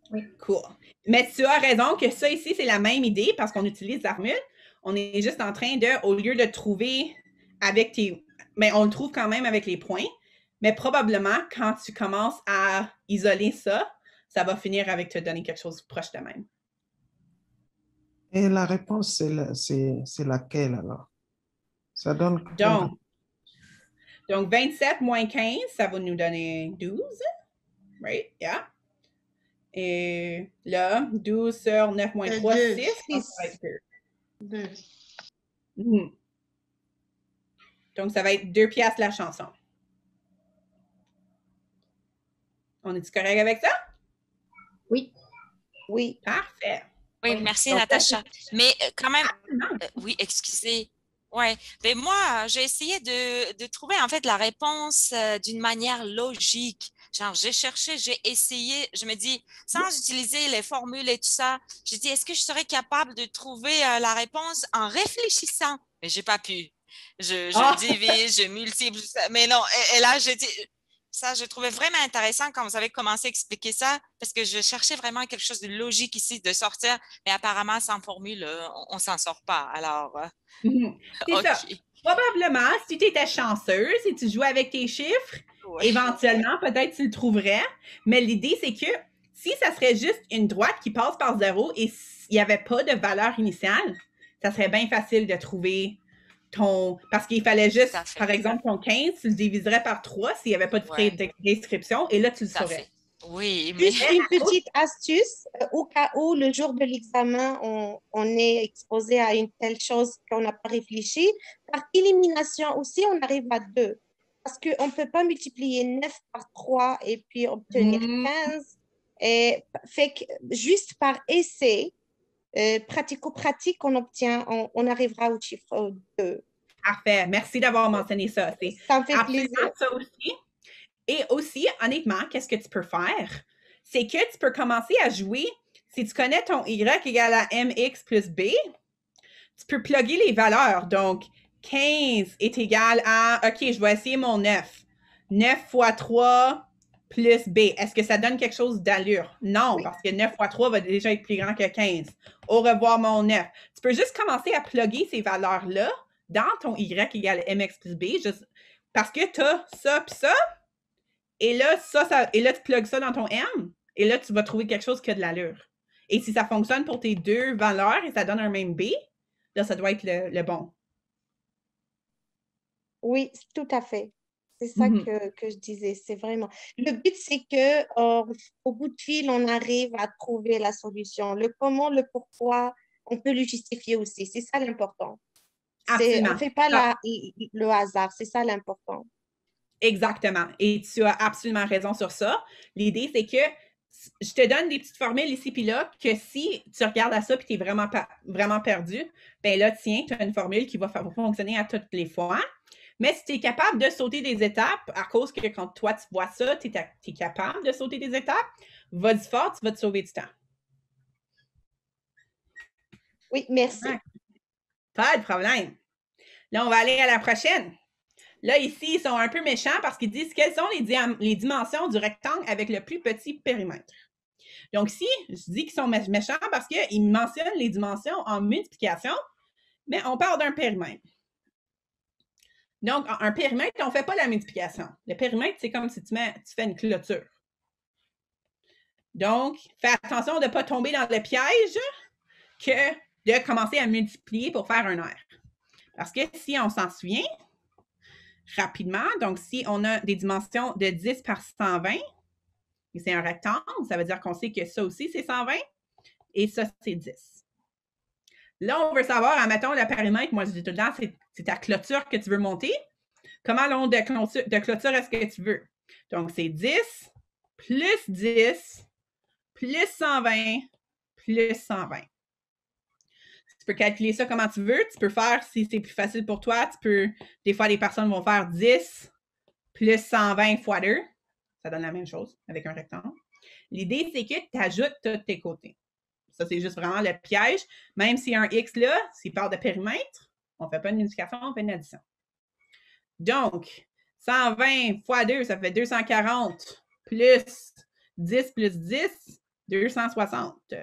Oui. Cool. Mais tu as raison que ça ici, c'est la même idée parce qu'on utilise la formule. On est juste en train de, au lieu de trouver avec tes... Mais on le trouve quand même avec les points. Mais probablement, quand tu commences à isoler ça, ça va finir avec te donner quelque chose proche de même. Et la réponse, c'est laquelle alors? Ça donne... Donc, 27 moins 15, ça va nous donner 12. Right? Yeah. Et là, 12 sur 9 moins 3, 6. Donc, ça va être 2. Donc, ça va être 2 piastres la chanson. On est-tu correct avec ça? Oui. Oui. Parfait. Oui, merci Natacha. Mais quand même, oui, excusez. Ouais, mais moi, j'ai essayé de trouver en fait la réponse d'une manière logique. Genre, j'ai cherché, j'ai essayé, je me dis, sans utiliser les formules et tout ça, j'ai dit, est-ce que je serais capable de trouver la réponse en réfléchissant? Mais j'ai pas pu. Je divise, je multiplie, mais non. Et là, j'ai dit, ça, je trouvais vraiment intéressant quand vous avez commencé à expliquer ça, parce que je cherchais vraiment quelque chose de logique ici, de sortir, mais apparemment, sans formule, on ne s'en sort pas. Alors, c'est ça. Probablement, si tu étais chanceuse et tu jouais avec tes chiffres, éventuellement, peut-être tu le trouverais. Mais l'idée, c'est que si ça serait juste une droite qui passe par 0 et s'il n'y avait pas de valeur initiale, ça serait bien facile de trouver parce qu'il fallait juste, par exemple, ton 15, tu le diviserais par 3 s'il n'y avait pas de frais d'inscription et là, tu le saurais. Oui, mais... Juste une petite astuce, au cas où le jour de l'examen, on est exposé à une telle chose qu'on n'a pas réfléchi, par élimination aussi, on arrive à 2. Parce qu'on ne peut pas multiplier 9 par 3 et puis obtenir 15. Et fait que juste par essai, pratico-pratique, on arrivera au chiffre 2. Parfait. Merci d'avoir mentionné ça. Ça me fait plaisir. Ça aussi. Et aussi, honnêtement, qu'est-ce que tu peux faire? C'est que tu peux commencer à jouer, si tu connais ton Y égale à MX plus B, tu peux plugger les valeurs. Donc, 15 est égal à, OK, je vais essayer mon 9. 9 fois 3 plus B. Est-ce que ça donne quelque chose d'allure? Non, parce que 9 fois 3 va déjà être plus grand que 15. Au revoir, mon 9. Tu peux juste commencer à plugger ces valeurs-là dans ton Y égale MX plus B, parce que tu as ça puis ça. Et là, et là, tu plugues ça dans ton M, et là, tu vas trouver quelque chose qui a de l'allure. Et si ça fonctionne pour tes deux valeurs et ça donne un même B, là, ça doit être le bon. Oui, tout à fait. C'est ça que je disais. C'est vraiment... Le but, c'est qu'au bout de fil, on arrive à trouver la solution. Le comment, le pourquoi, on peut le justifier aussi. C'est ça l'important. On ne fait pas le hasard. C'est ça l'important. Exactement. Et tu as absolument raison sur ça. L'idée, c'est que je te donne des petites formules ici puis là, que si tu regardes à ça et tu es vraiment perdu, ben là, tiens, tu as une formule qui va fonctionner à toutes les fois. Mais si tu es capable de sauter des étapes, à cause que quand toi, tu vois ça, tu es capable de sauter des étapes, vas-y fort, tu vas te sauver du temps. Oui, merci. Pas de problème. Là, on va aller à la prochaine. Là, ici, ils sont un peu méchants parce qu'ils disent quelles sont les dimensions du rectangle avec le plus petit périmètre. Donc, si je dis qu'ils sont méchants parce qu'ils mentionnent les dimensions en multiplication, mais on parle d'un périmètre. Donc, un périmètre, on ne fait pas la multiplication. Le périmètre, c'est comme si tu fais une clôture. Donc, fais attention de ne pas tomber dans le piège que de commencer à multiplier pour faire un R. Parce que si on s'en souvient rapidement, donc si on a des dimensions de 10 par 120, et c'est un rectangle, ça veut dire qu'on sait que ça aussi, c'est 120, et ça, c'est 10. Là, on veut savoir, admettons, le périmètre, moi, je dis tout le temps, c'est ta clôture que tu veux monter. Comment long de clôture est-ce que tu veux? Donc, c'est 10 plus 10 plus 120 plus 120. Tu peux calculer ça comment tu veux. Tu peux faire, si c'est plus facile pour toi, des fois, les personnes vont faire 10 plus 120 fois 2. Ça donne la même chose avec un rectangle. L'idée, c'est que tu ajoutes tous tes côtés. Ça, c'est juste vraiment le piège. Même s'il y a un X là, s'il parle de périmètre, on ne fait pas une multiplication, on fait une addition. Donc, 120 fois 2, ça fait 240 plus 10 plus 10, 260.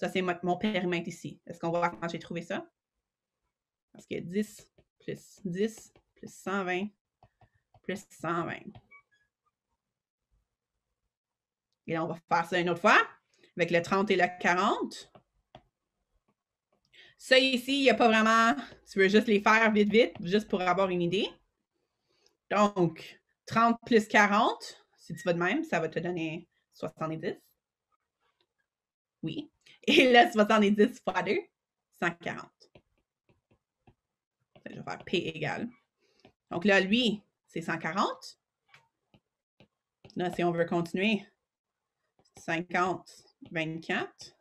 Ça, c'est mon périmètre ici. Est-ce qu'on va voir comment j'ai trouvé ça? Parce que 10 plus 10 plus 120 plus 120. Et là, on va faire ça une autre fois avec le 30 et le 40. Ça ici, il n'y a pas vraiment... Tu veux juste les faire vite, vite, juste pour avoir une idée. Donc, 30 plus 40, si tu vas de même, ça va te donner 70. Oui. Et là, 70 fois 2, 140. Je vais faire P égale. Donc là, lui, c'est 140. Là, si on veut continuer, 50, 24.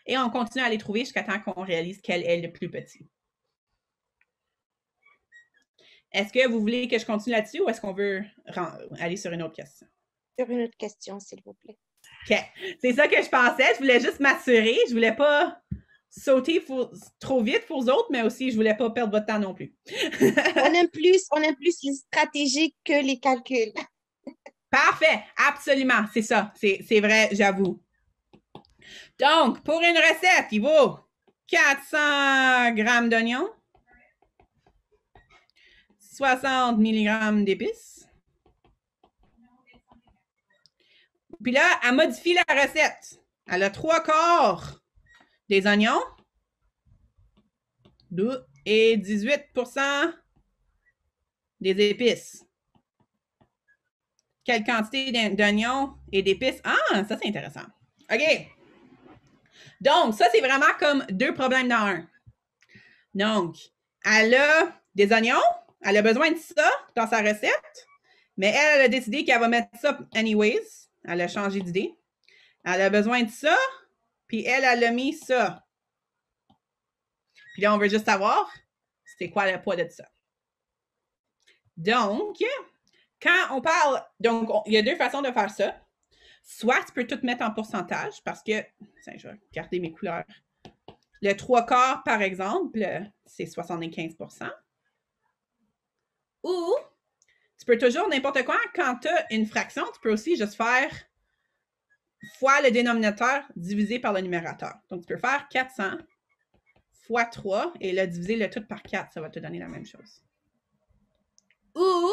Et on continue à les trouver jusqu'à temps qu'on réalise quel est le plus petit. Est-ce que vous voulez que je continue là-dessus ou est-ce qu'on veut aller sur une autre question? Sur une autre question, s'il vous plaît. OK. C'est ça que je pensais. Je voulais juste m'assurer. Je ne voulais pas sauter trop vite pour les autres, mais aussi, je ne voulais pas perdre votre temps non plus. on aime plus les stratégies que les calculs. Parfait. Absolument. C'est ça. C'est vrai, j'avoue. Donc, pour une recette, il vaut 400 g d'oignons, 60 mg d'épices. Puis là, elle modifie la recette. Elle a 3/4 des oignons et 18% des épices. Quelle quantité d'oignons et d'épices? Ah, ça, c'est intéressant. OK. Donc, ça, c'est vraiment comme deux problèmes dans un. Donc, elle a des oignons, elle a besoin de ça dans sa recette, mais elle a décidé qu'elle va mettre ça anyways. Elle a changé d'idée. Elle a besoin de ça, puis elle a mis ça. Puis là, on veut juste savoir c'est quoi le poids de ça. Donc, quand on parle, donc, il y a deux façons de faire ça. Soit tu peux tout mettre en pourcentage parce que, je vais garder mes couleurs. Le 3/4, par exemple, c'est 75%. Ou, tu peux toujours n'importe quoi, quand tu as une fraction, tu peux aussi juste faire fois le dénominateur divisé par le numérateur. Donc, tu peux faire 400 fois 3 et là, diviser le tout par 4, ça va te donner la même chose. Ou,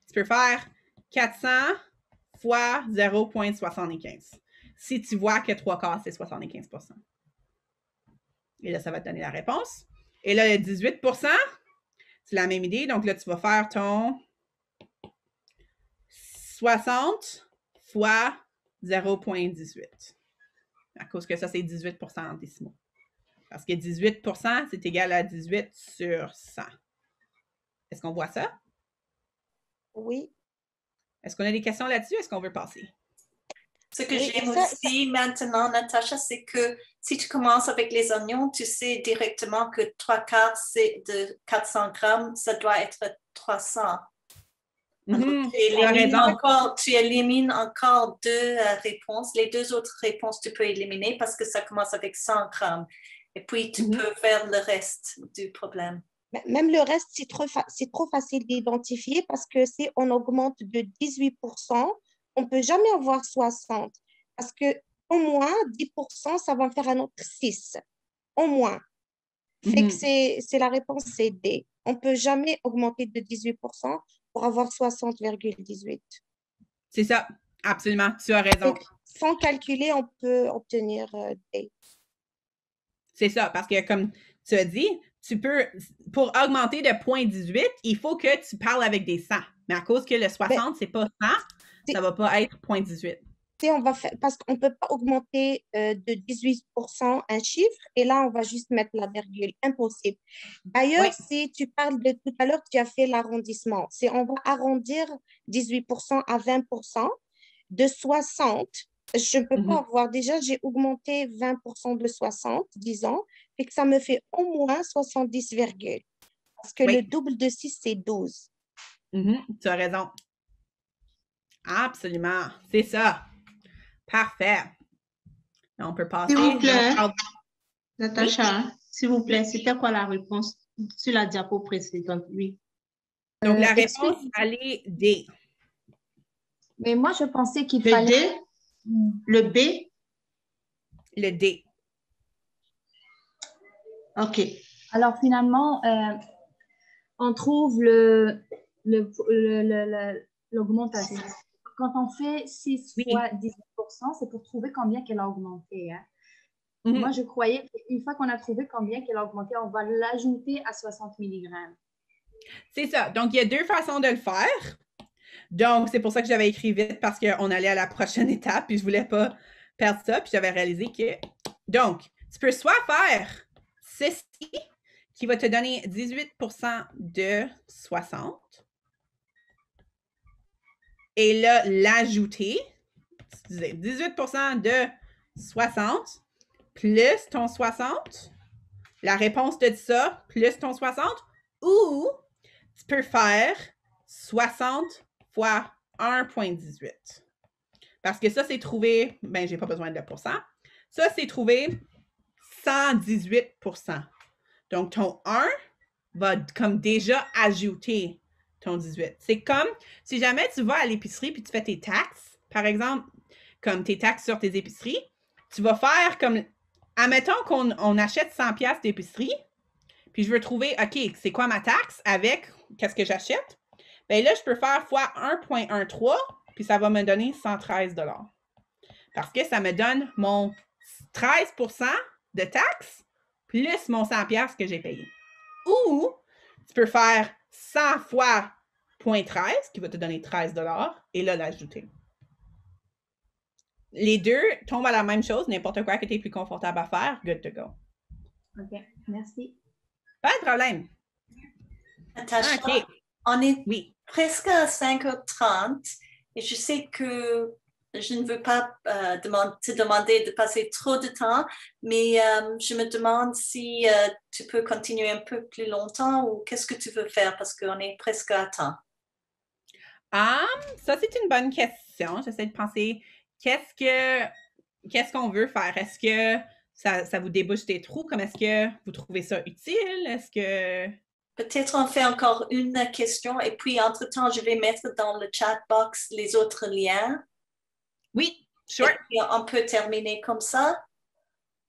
tu peux faire 400 fois 0,75. Si tu vois que 3/4, c'est 75%. Et là, ça va te donner la réponse. Et là, le 18%, c'est la même idée. Donc là, tu vas faire ton 60 fois 0,18. À cause que ça, c'est 18% en décimaux. Parce que 18%, c'est égal à 18 sur 100. Est-ce qu'on voit ça? Oui. Est-ce qu'on a des questions là-dessus? Est-ce qu'on veut passer? Ce que j'aime aussi maintenant, Natacha, c'est que si tu commences avec les oignons, tu sais directement que 3/4 c'est de 400 grammes, ça doit être 300. Tu élimines encore deux réponses. Les deux autres réponses, tu peux éliminer parce que ça commence avec 100 grammes. Et puis, tu peux faire le reste du problème. Même le reste, c'est trop facile d'identifier parce que si on augmente de 18%, on ne peut jamais avoir 60 parce que au moins 10%, ça va faire un autre 6. Au moins. Fait que c'est la réponse, c'est D. On ne peut jamais augmenter de 18% pour avoir 60,18. C'est ça, absolument, tu as raison. Sans calculer, on peut obtenir D. C'est ça, parce que comme tu as dit, tu peux, pour augmenter de 0.18, il faut que tu parles avec des 100. Mais à cause que le 60, c'est pas 100, ça ne va pas être 0.18. On va faire, parce qu'on ne peut pas augmenter de 18% un chiffre, et là, on va juste mettre la virgule. Impossible. D'ailleurs, si tu parles de tout à l'heure, tu as fait l'arrondissement. On va arrondir 18% à 20%. De 60, je ne peux pas avoir. Déjà, j'ai augmenté 20% de 60, disons, et que ça me fait au moins 70, parce que le double de 6, c'est 12. Tu as raison. Absolument. C'est ça. Parfait. On peut passer. S'il vous plaît, Natacha, s'il vous plaît, c'était quoi la réponse sur la diapo précédente? Oui. Donc, la réponse, elle est D. Mais moi, je pensais qu'il fallait... D? Le B? Le D. OK. Alors, finalement, on trouve l'augmentation. Quand on fait 6 fois 18%, c'est pour trouver combien qu'elle a augmenté. Hein? Moi, je croyais qu'une fois qu'on a trouvé combien qu'elle a augmenté, on va l'ajouter à 60 mg. C'est ça. Donc, il y a 2 façons de le faire. Donc, c'est pour ça que j'avais écrit vite parce qu'on allait à la prochaine étape puis je ne voulais pas perdre ça. Puis j'avais réalisé que... Donc, tu peux soit faire ceci qui va te donner 18% de 60. Et là, l'ajouter, 18% de 60 plus ton 60, la réponse de ça plus ton 60, ou tu peux faire 60 fois 1,18. Parce que ça, c'est trouvé, ben, j'ai pas besoin de pourcent. Ça, c'est trouvé 118%. Donc, ton 1 va comme déjà ajouter ton 18. C'est comme si jamais tu vas à l'épicerie puis tu fais tes taxes, par exemple, comme tes taxes sur tes épiceries, tu vas faire comme, admettons qu'on achète 100$ d'épicerie, puis je veux trouver, OK, c'est quoi ma taxe avec qu'est-ce que j'achète? Bien là, je peux faire fois 1,13, puis ça va me donner 113 $. Parce que ça me donne mon 13% de taxes plus mon 100$ que j'ai payé. Ou tu peux faire 100 fois 0,13 qui va te donner 13 $, et là, l'ajouter. Les deux tombent à la même chose, n'importe quoi que tu es plus confortable à faire, good to go. OK, merci. Pas de problème. Natacha, on est presque à 5h30 et je sais que je ne veux pas te demander de passer trop de temps, mais je me demande si tu peux continuer un peu plus longtemps ou qu'est-ce que tu veux faire parce qu'on est presque à temps. Ça, c'est une bonne question. J'essaie de penser qu'est-ce qu'on veut faire? Est-ce que ça vous débouche des trous? Comme est-ce que vous trouvez ça utile? Est-ce que... Peut-être on fait encore une question et puis entre-temps, je vais mettre dans le chat box les autres liens. Oui, sure. Et puis on peut terminer comme ça.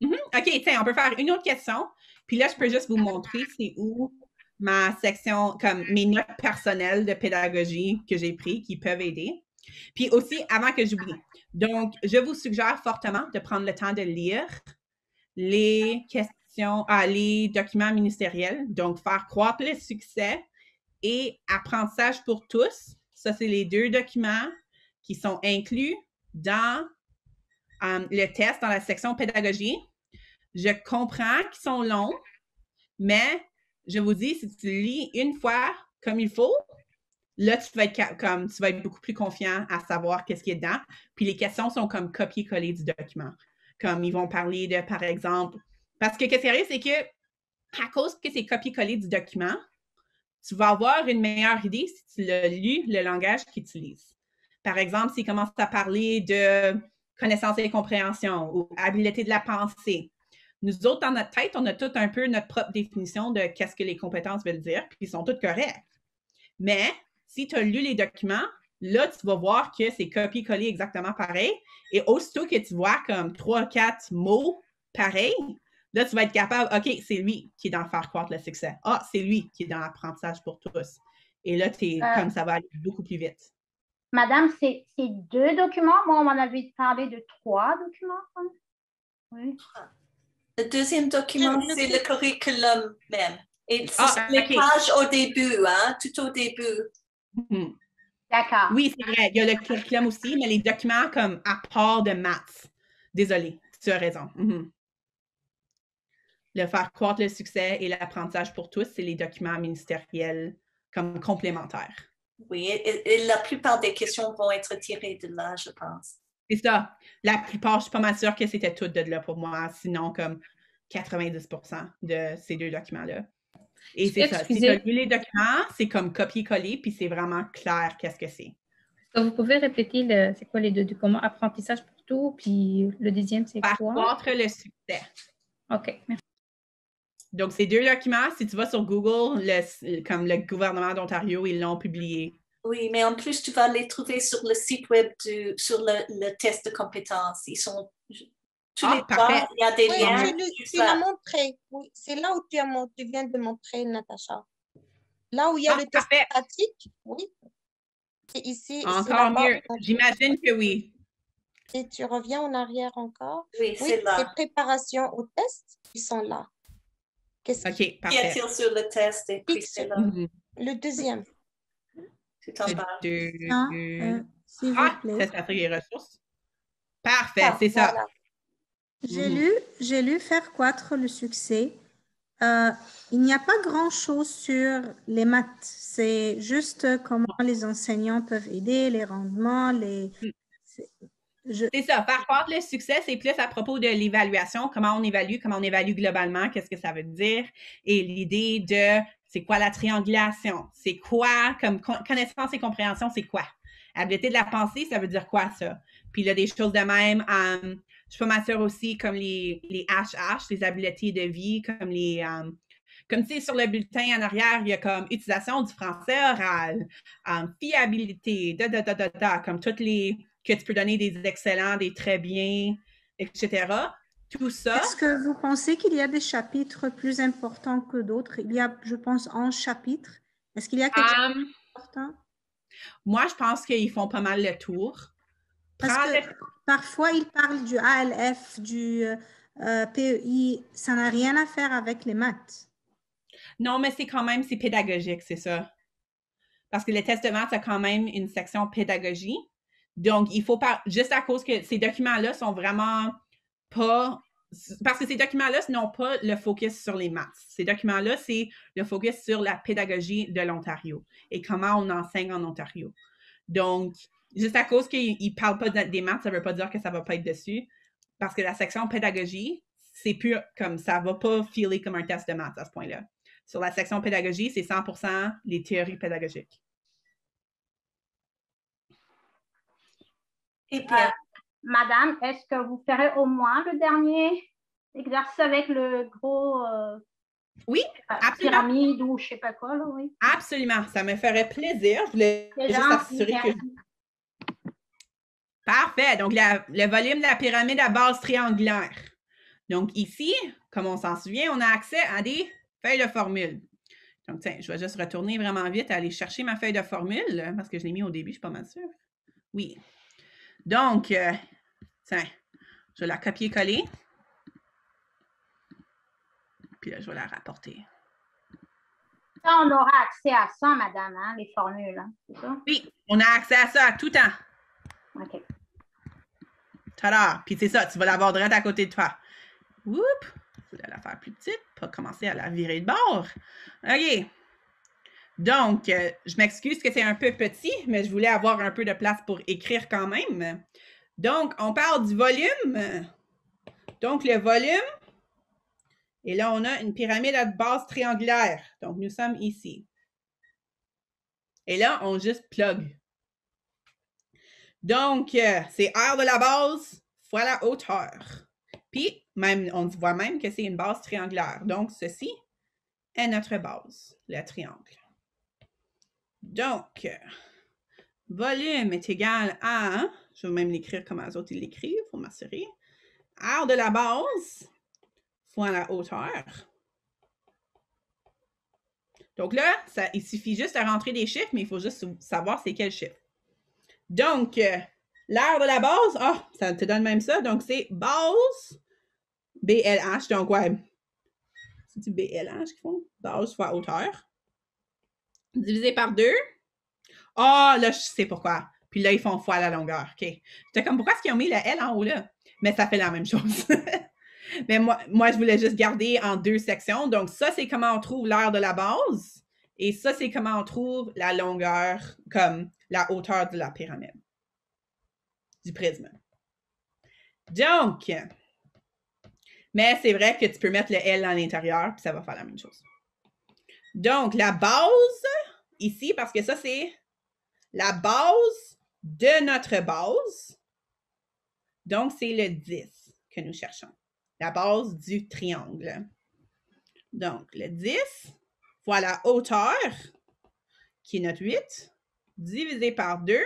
OK, tiens, on peut faire une autre question. Puis là, je peux juste vous montrer c'est où ma section, comme mes notes personnelles de pédagogie que j'ai prises qui peuvent aider. Puis aussi, avant que j'oublie, donc, je vous suggère fortement de prendre le temps de lire les questions, les documents ministériels, donc faire croître le succès et apprentissage pour tous. Ça, c'est les 2 documents qui sont inclus dans le test, dans la section pédagogie. Je comprends qu'ils sont longs, mais je vous dis, si tu lis une fois comme il faut, là, tu vas être beaucoup plus confiant à savoir qu'est-ce qui est dedans. Puis les questions sont comme copier-coller du document. Comme ils vont parler de, par exemple, parce que qu'est-ce qui arrive, c'est que à cause que c'est copier-coller du document, tu vas avoir une meilleure idée si tu l'as lu le langage qu'ils utilisent. Par exemple, s'ils commencent à parler de connaissance et compréhension ou habileté de la pensée, nous autres, dans notre tête, on a tout un peu notre propre définition de qu'est-ce que les compétences veulent dire, puis ils sont toutes corrects. Mais si tu as lu les documents, là, tu vas voir que c'est copié-collé exactement pareil. Et aussitôt que tu vois comme 3-4 mots pareils, là, tu vas être capable, OK, c'est lui qui est dans faire croître le succès. Ah, c'est lui qui est dans l'apprentissage pour tous. Et là, comme ça va aller beaucoup plus vite. Madame, c'est 2 documents. Moi, on m'en avait parlé de 3 documents. Oui. Le deuxième document, c'est le curriculum même. Et c'est les pages au début, hein, tout au début. D'accord. Oui, c'est vrai. Il y a le curriculum aussi, mais les documents comme à part de maths. Désolée, tu as raison. Le faire croître le succès et l'apprentissage pour tous, c'est les documents ministériels comme complémentaires. Oui, et la plupart des questions vont être tirées de là, je pense. C'est ça. La plupart, je suis pas mal sûre que c'était tout de là pour moi, sinon comme 90% de ces 2 documents-là. Et c'est ça. Si tu as lu les documents, c'est comme copier-coller, puis c'est vraiment clair qu'est-ce que c'est. Vous pouvez répéter, c'est quoi les 2 documents? Apprentissage pour tout, puis le deuxième, c'est quoi? Faire croître le succès. OK, merci. Donc, ces 2 documents, si tu vas sur Google, comme le gouvernement d'Ontario, ils l'ont publié. Oui, mais en plus, tu vas les trouver sur le site web, sur le test de compétences. Ils sont tous les parfait. trois, il y a des liens. Tu l'as montré, oui. C'est là où tu viens de montrer, Natacha. Là où il y a le test pratique, oui. C'est ici. Encore mieux. J'imagine que oui. Et tu reviens en arrière encore. Oui, c'est là. Les préparations au test, ils sont là. OK, parfait. Y a-t-il sur le test? Et puis c'est là. Le deuxième. Tu t'en parles. S'il vous plaît. Ça fait les ressources. Parfait, c'est ça. Voilà. J'ai lu Faire croître le succès. Il n'y a pas grand-chose sur les maths. C'est juste comment les enseignants peuvent aider, les rendements, C'est ça. Faire croître le succès, c'est plus à propos de l'évaluation, comment on évalue globalement, qu'est-ce que ça veut dire, et l'idée de c'est quoi la triangulation, c'est quoi, comme connaissance et compréhension, c'est quoi. Habileté de la pensée, ça veut dire quoi, ça? Puis il y a des choses de même, je suis pas mal sûre aussi, comme les HH, les habiletés de vie, comme tu sais, sur le bulletin en arrière, il y a comme utilisation du français oral, fiabilité, comme toutes les que tu peux donner des excellents, des très bien, etc. Tout ça. Est-ce que vous pensez qu'il y a des chapitres plus importants que d'autres? Il y a, je pense, 11 chapitres. Est-ce qu'il y a quelque chose d'important? Moi, je pense qu'ils font pas mal le tour. Parce que parfois, ils parlent du ALF, du PEI. Ça n'a rien à faire avec les maths. Non, mais c'est pédagogique, c'est ça. Parce que le test de maths a quand même une section pédagogie. Donc, il faut pas, juste à cause que ces documents-là sont vraiment pas, parce que ces documents-là n'ont pas le focus sur les maths. Ces documents-là, c'est le focus sur la pédagogie de l'Ontario et comment on enseigne en Ontario. Donc, juste à cause qu'ils ne parlent pas des maths, ça ne veut pas dire que ça ne va pas être dessus. Parce que la section pédagogie, c'est plus comme ça ne va pas filer comme un test de maths à ce point-là. Sur la section pédagogie, c'est 100% les théories pédagogiques. Et puis, Madame, est-ce que vous ferez au moins le dernier exercice avec le gros oui, absolument. pyramide ou je ne sais pas quoi, là, oui? Absolument, ça me ferait plaisir. Je voulais juste assurer que... Parfait, donc le volume de la pyramide à base triangulaire. Donc ici, comme on s'en souvient, on a accès à des feuilles de formule. Donc tiens, je vais juste retourner vraiment vite, aller chercher ma feuille de formule, parce que je l'ai mis au début, je ne suis pas mal sûre. Oui. Donc, tiens, je vais la copier-coller. Puis là, je vais la rapporter. Ça, on aura accès à ça, madame, hein, les formules, hein, c'est ça? Oui, on a accès à ça tout le temps. OK. Tada! Puis c'est ça, tu vas l'avoir direct à côté de toi. Oups! Je vais la faire plus petite, pas commencer à la virer de bord. OK. Donc, je m'excuse que c'est un peu petit, mais je voulais avoir un peu de place pour écrire quand même. Donc, on parle du volume. Donc, le volume. Et là, on a une pyramide à base triangulaire. Donc, nous sommes ici. Et là, on juste plug. Donc, c'est R de la base fois la hauteur. Puis, même, on voit même que c'est une base triangulaire. Donc, ceci est notre base, le triangle. Donc, volume est égal à, je vais même l'écrire comme les autres ils l'écrivent, il faut m'assurer, R de la base fois la hauteur. Donc là, il suffit juste de rentrer des chiffres, mais il faut juste savoir c'est quel chiffre. Donc, l'air de la base, ça te donne même ça. Donc, c'est base, BLH. Donc, ouais, c'est du BLH qu'ils font? Base fois hauteur. Divisé par 2. Là, je sais pourquoi. Puis là, ils font fois la longueur. OK. J'étais comme, pourquoi est-ce qu'ils ont mis la L en haut là? Mais ça fait la même chose. Mais moi, je voulais juste garder en 2 sections. Donc, ça, c'est comment on trouve l'aire de la base. Et ça, c'est comment on trouve la longueur, comme la hauteur de la pyramide, du prisme. Donc, mais c'est vrai que tu peux mettre le L à l'intérieur, puis ça va faire la même chose. Donc, la base, ici, parce que ça, c'est la base de notre base. Donc, c'est le 10 que nous cherchons. La base du triangle. Donc, le 10 fois la hauteur, qui est notre 8, divisé par 2.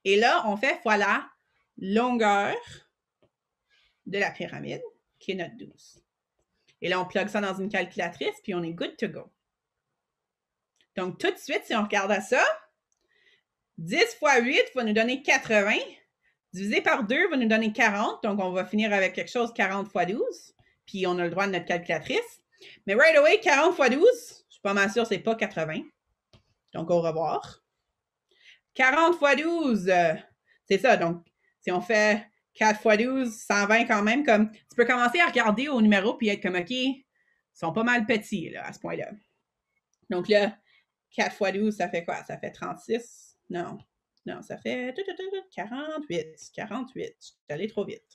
Et là, on fait fois la longueur de la pyramide, qui est notre 12. Et là, on plug ça dans une calculatrice, puis on est good to go. Donc, tout de suite, si on regarde à ça, 10 fois 8 va nous donner 80. Divisé par 2 va nous donner 40. Donc, on va finir avec quelque chose 40 fois 12. Puis, on a le droit de notre calculatrice. Mais right away, 40 fois 12, je suis pas mal sûre, c'est pas 80. Donc, au revoir. 40 fois 12, c'est ça. Donc, si on fait 4 fois 12, 120 quand même, comme tu peux commencer à regarder au numéro puis être comme, OK, ils sont pas mal petits là, à ce point-là. Donc là, 4 fois 12, ça fait quoi? Ça fait 36? Non, ça fait 48. 48. Je suis allée trop vite.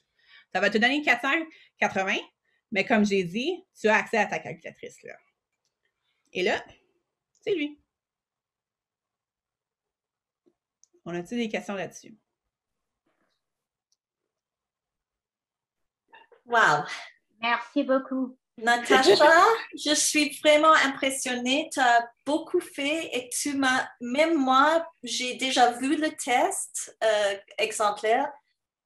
Ça va te donner 480, mais comme j'ai dit, tu as accès à ta calculatrice là. Et là, c'est lui. On a-t-il des questions là-dessus? Wow! Merci beaucoup. Natacha, je suis vraiment impressionnée. Tu as beaucoup fait et même moi, j'ai déjà vu le test exemplaire.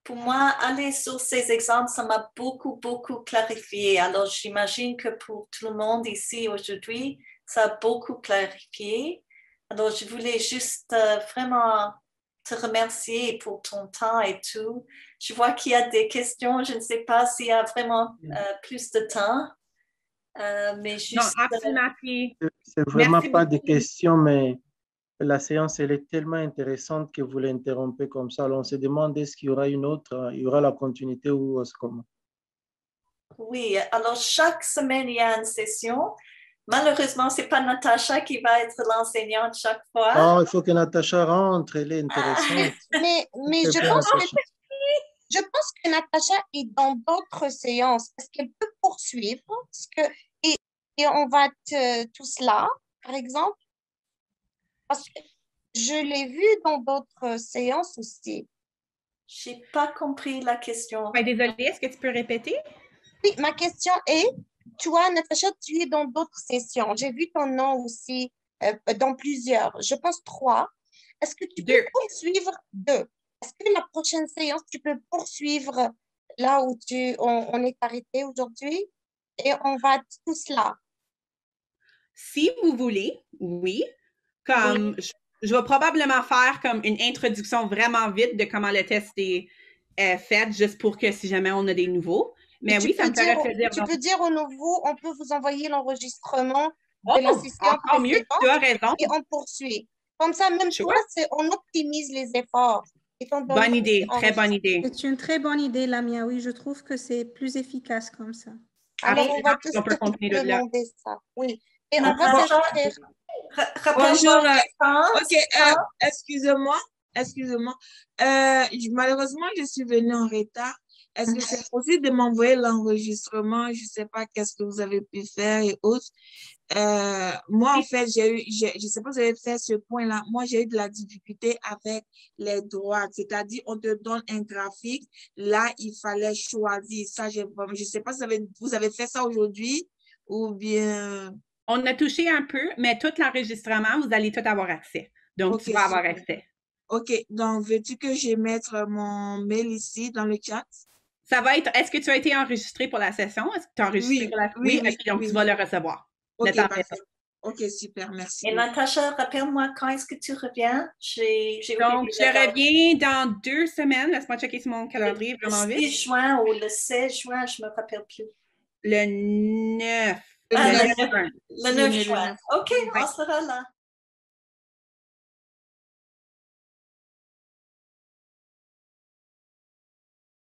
Pour moi, aller sur ces exemples, ça m'a beaucoup clarifié. Alors, j'imagine que pour tout le monde ici aujourd'hui, ça a beaucoup clarifié. Alors, je voulais juste vraiment te remercier pour ton temps et tout. Je vois qu'il y a des questions. Je ne sais pas s'il y a vraiment plus de temps. Mais juste, non, absolument. C'est vraiment pas des questions, mais la séance, elle est tellement intéressante que vous l'interrompez comme ça. Alors, on se demande est-ce qu'il y aura une autre, il y aura la continuité ou comment? Oui, alors chaque semaine, il y a une session. Malheureusement, ce n'est pas Natacha qui va être l'enseignante chaque fois. Oh, il faut que Natacha rentre, elle est intéressante. Mais je pense que Natacha est dans d'autres séances. Est-ce qu'elle peut poursuivre? Et on va tous là, par exemple? Parce que je l'ai vu dans d'autres séances aussi. Je n'ai pas compris la question. Désolée, est-ce que tu peux répéter? Oui, ma question est, toi, Natacha, tu es dans d'autres sessions. J'ai vu ton nom aussi dans plusieurs, je pense 3. Est-ce que tu peux poursuivre 2? Est-ce que la prochaine séance, tu peux poursuivre là où on est arrêté aujourd'hui? Et on va tous là. Si vous voulez, oui. Comme oui. Je vais probablement faire comme une introduction vraiment vite de comment le test est fait, juste pour que si jamais on a des nouveaux. Mais oui, ça me ferait plaisir. Tu peux dire aux nouveaux, on peut vous envoyer l'enregistrement de la session encore mieux, tu as raison. Et on poursuit. Comme ça, même toi, on optimise les efforts. Bonne idée, très bonne idée. C'est une très bonne idée, Lamia. Oui, je trouve que c'est plus efficace comme ça. Alors, on va tous demander ça. Oui. Et on va s'inscrire. Bonjour. OK, excusez-moi. Malheureusement, je suis venue en retard. Est-ce que c'est possible de m'envoyer l'enregistrement? Je ne sais pas qu'est-ce que vous avez pu faire et autres. Moi, en fait, je ne sais pas si vous avez fait ce point-là. Moi, j'ai eu de la difficulté avec les droites. C'est-à-dire, on te donne un graphique. Là, il fallait choisir. Ça, je ne sais pas si vous avez fait ça aujourd'hui ou bien... On a touché un peu, mais tout l'enregistrement, vous allez tout avoir accès. Donc, tu vas avoir accès. OK, donc veux-tu que je mette mon mail ici dans le chat? Ça va être, est-ce que tu as été enregistré pour la session? Est-ce que tu as enregistré pour la session? Oui, ok, donc tu vas le recevoir. OK, parfait. OK, super, merci. Et Natacha, rappelle-moi, quand est-ce que tu reviens? Donc, je reviens dans 2 semaines. Laisse-moi checker sur mon calendrier vraiment vite. Le 6 juin ou le 16 juin, je ne me rappelle plus. Le 9. Le 9 juin. OK, on sera là.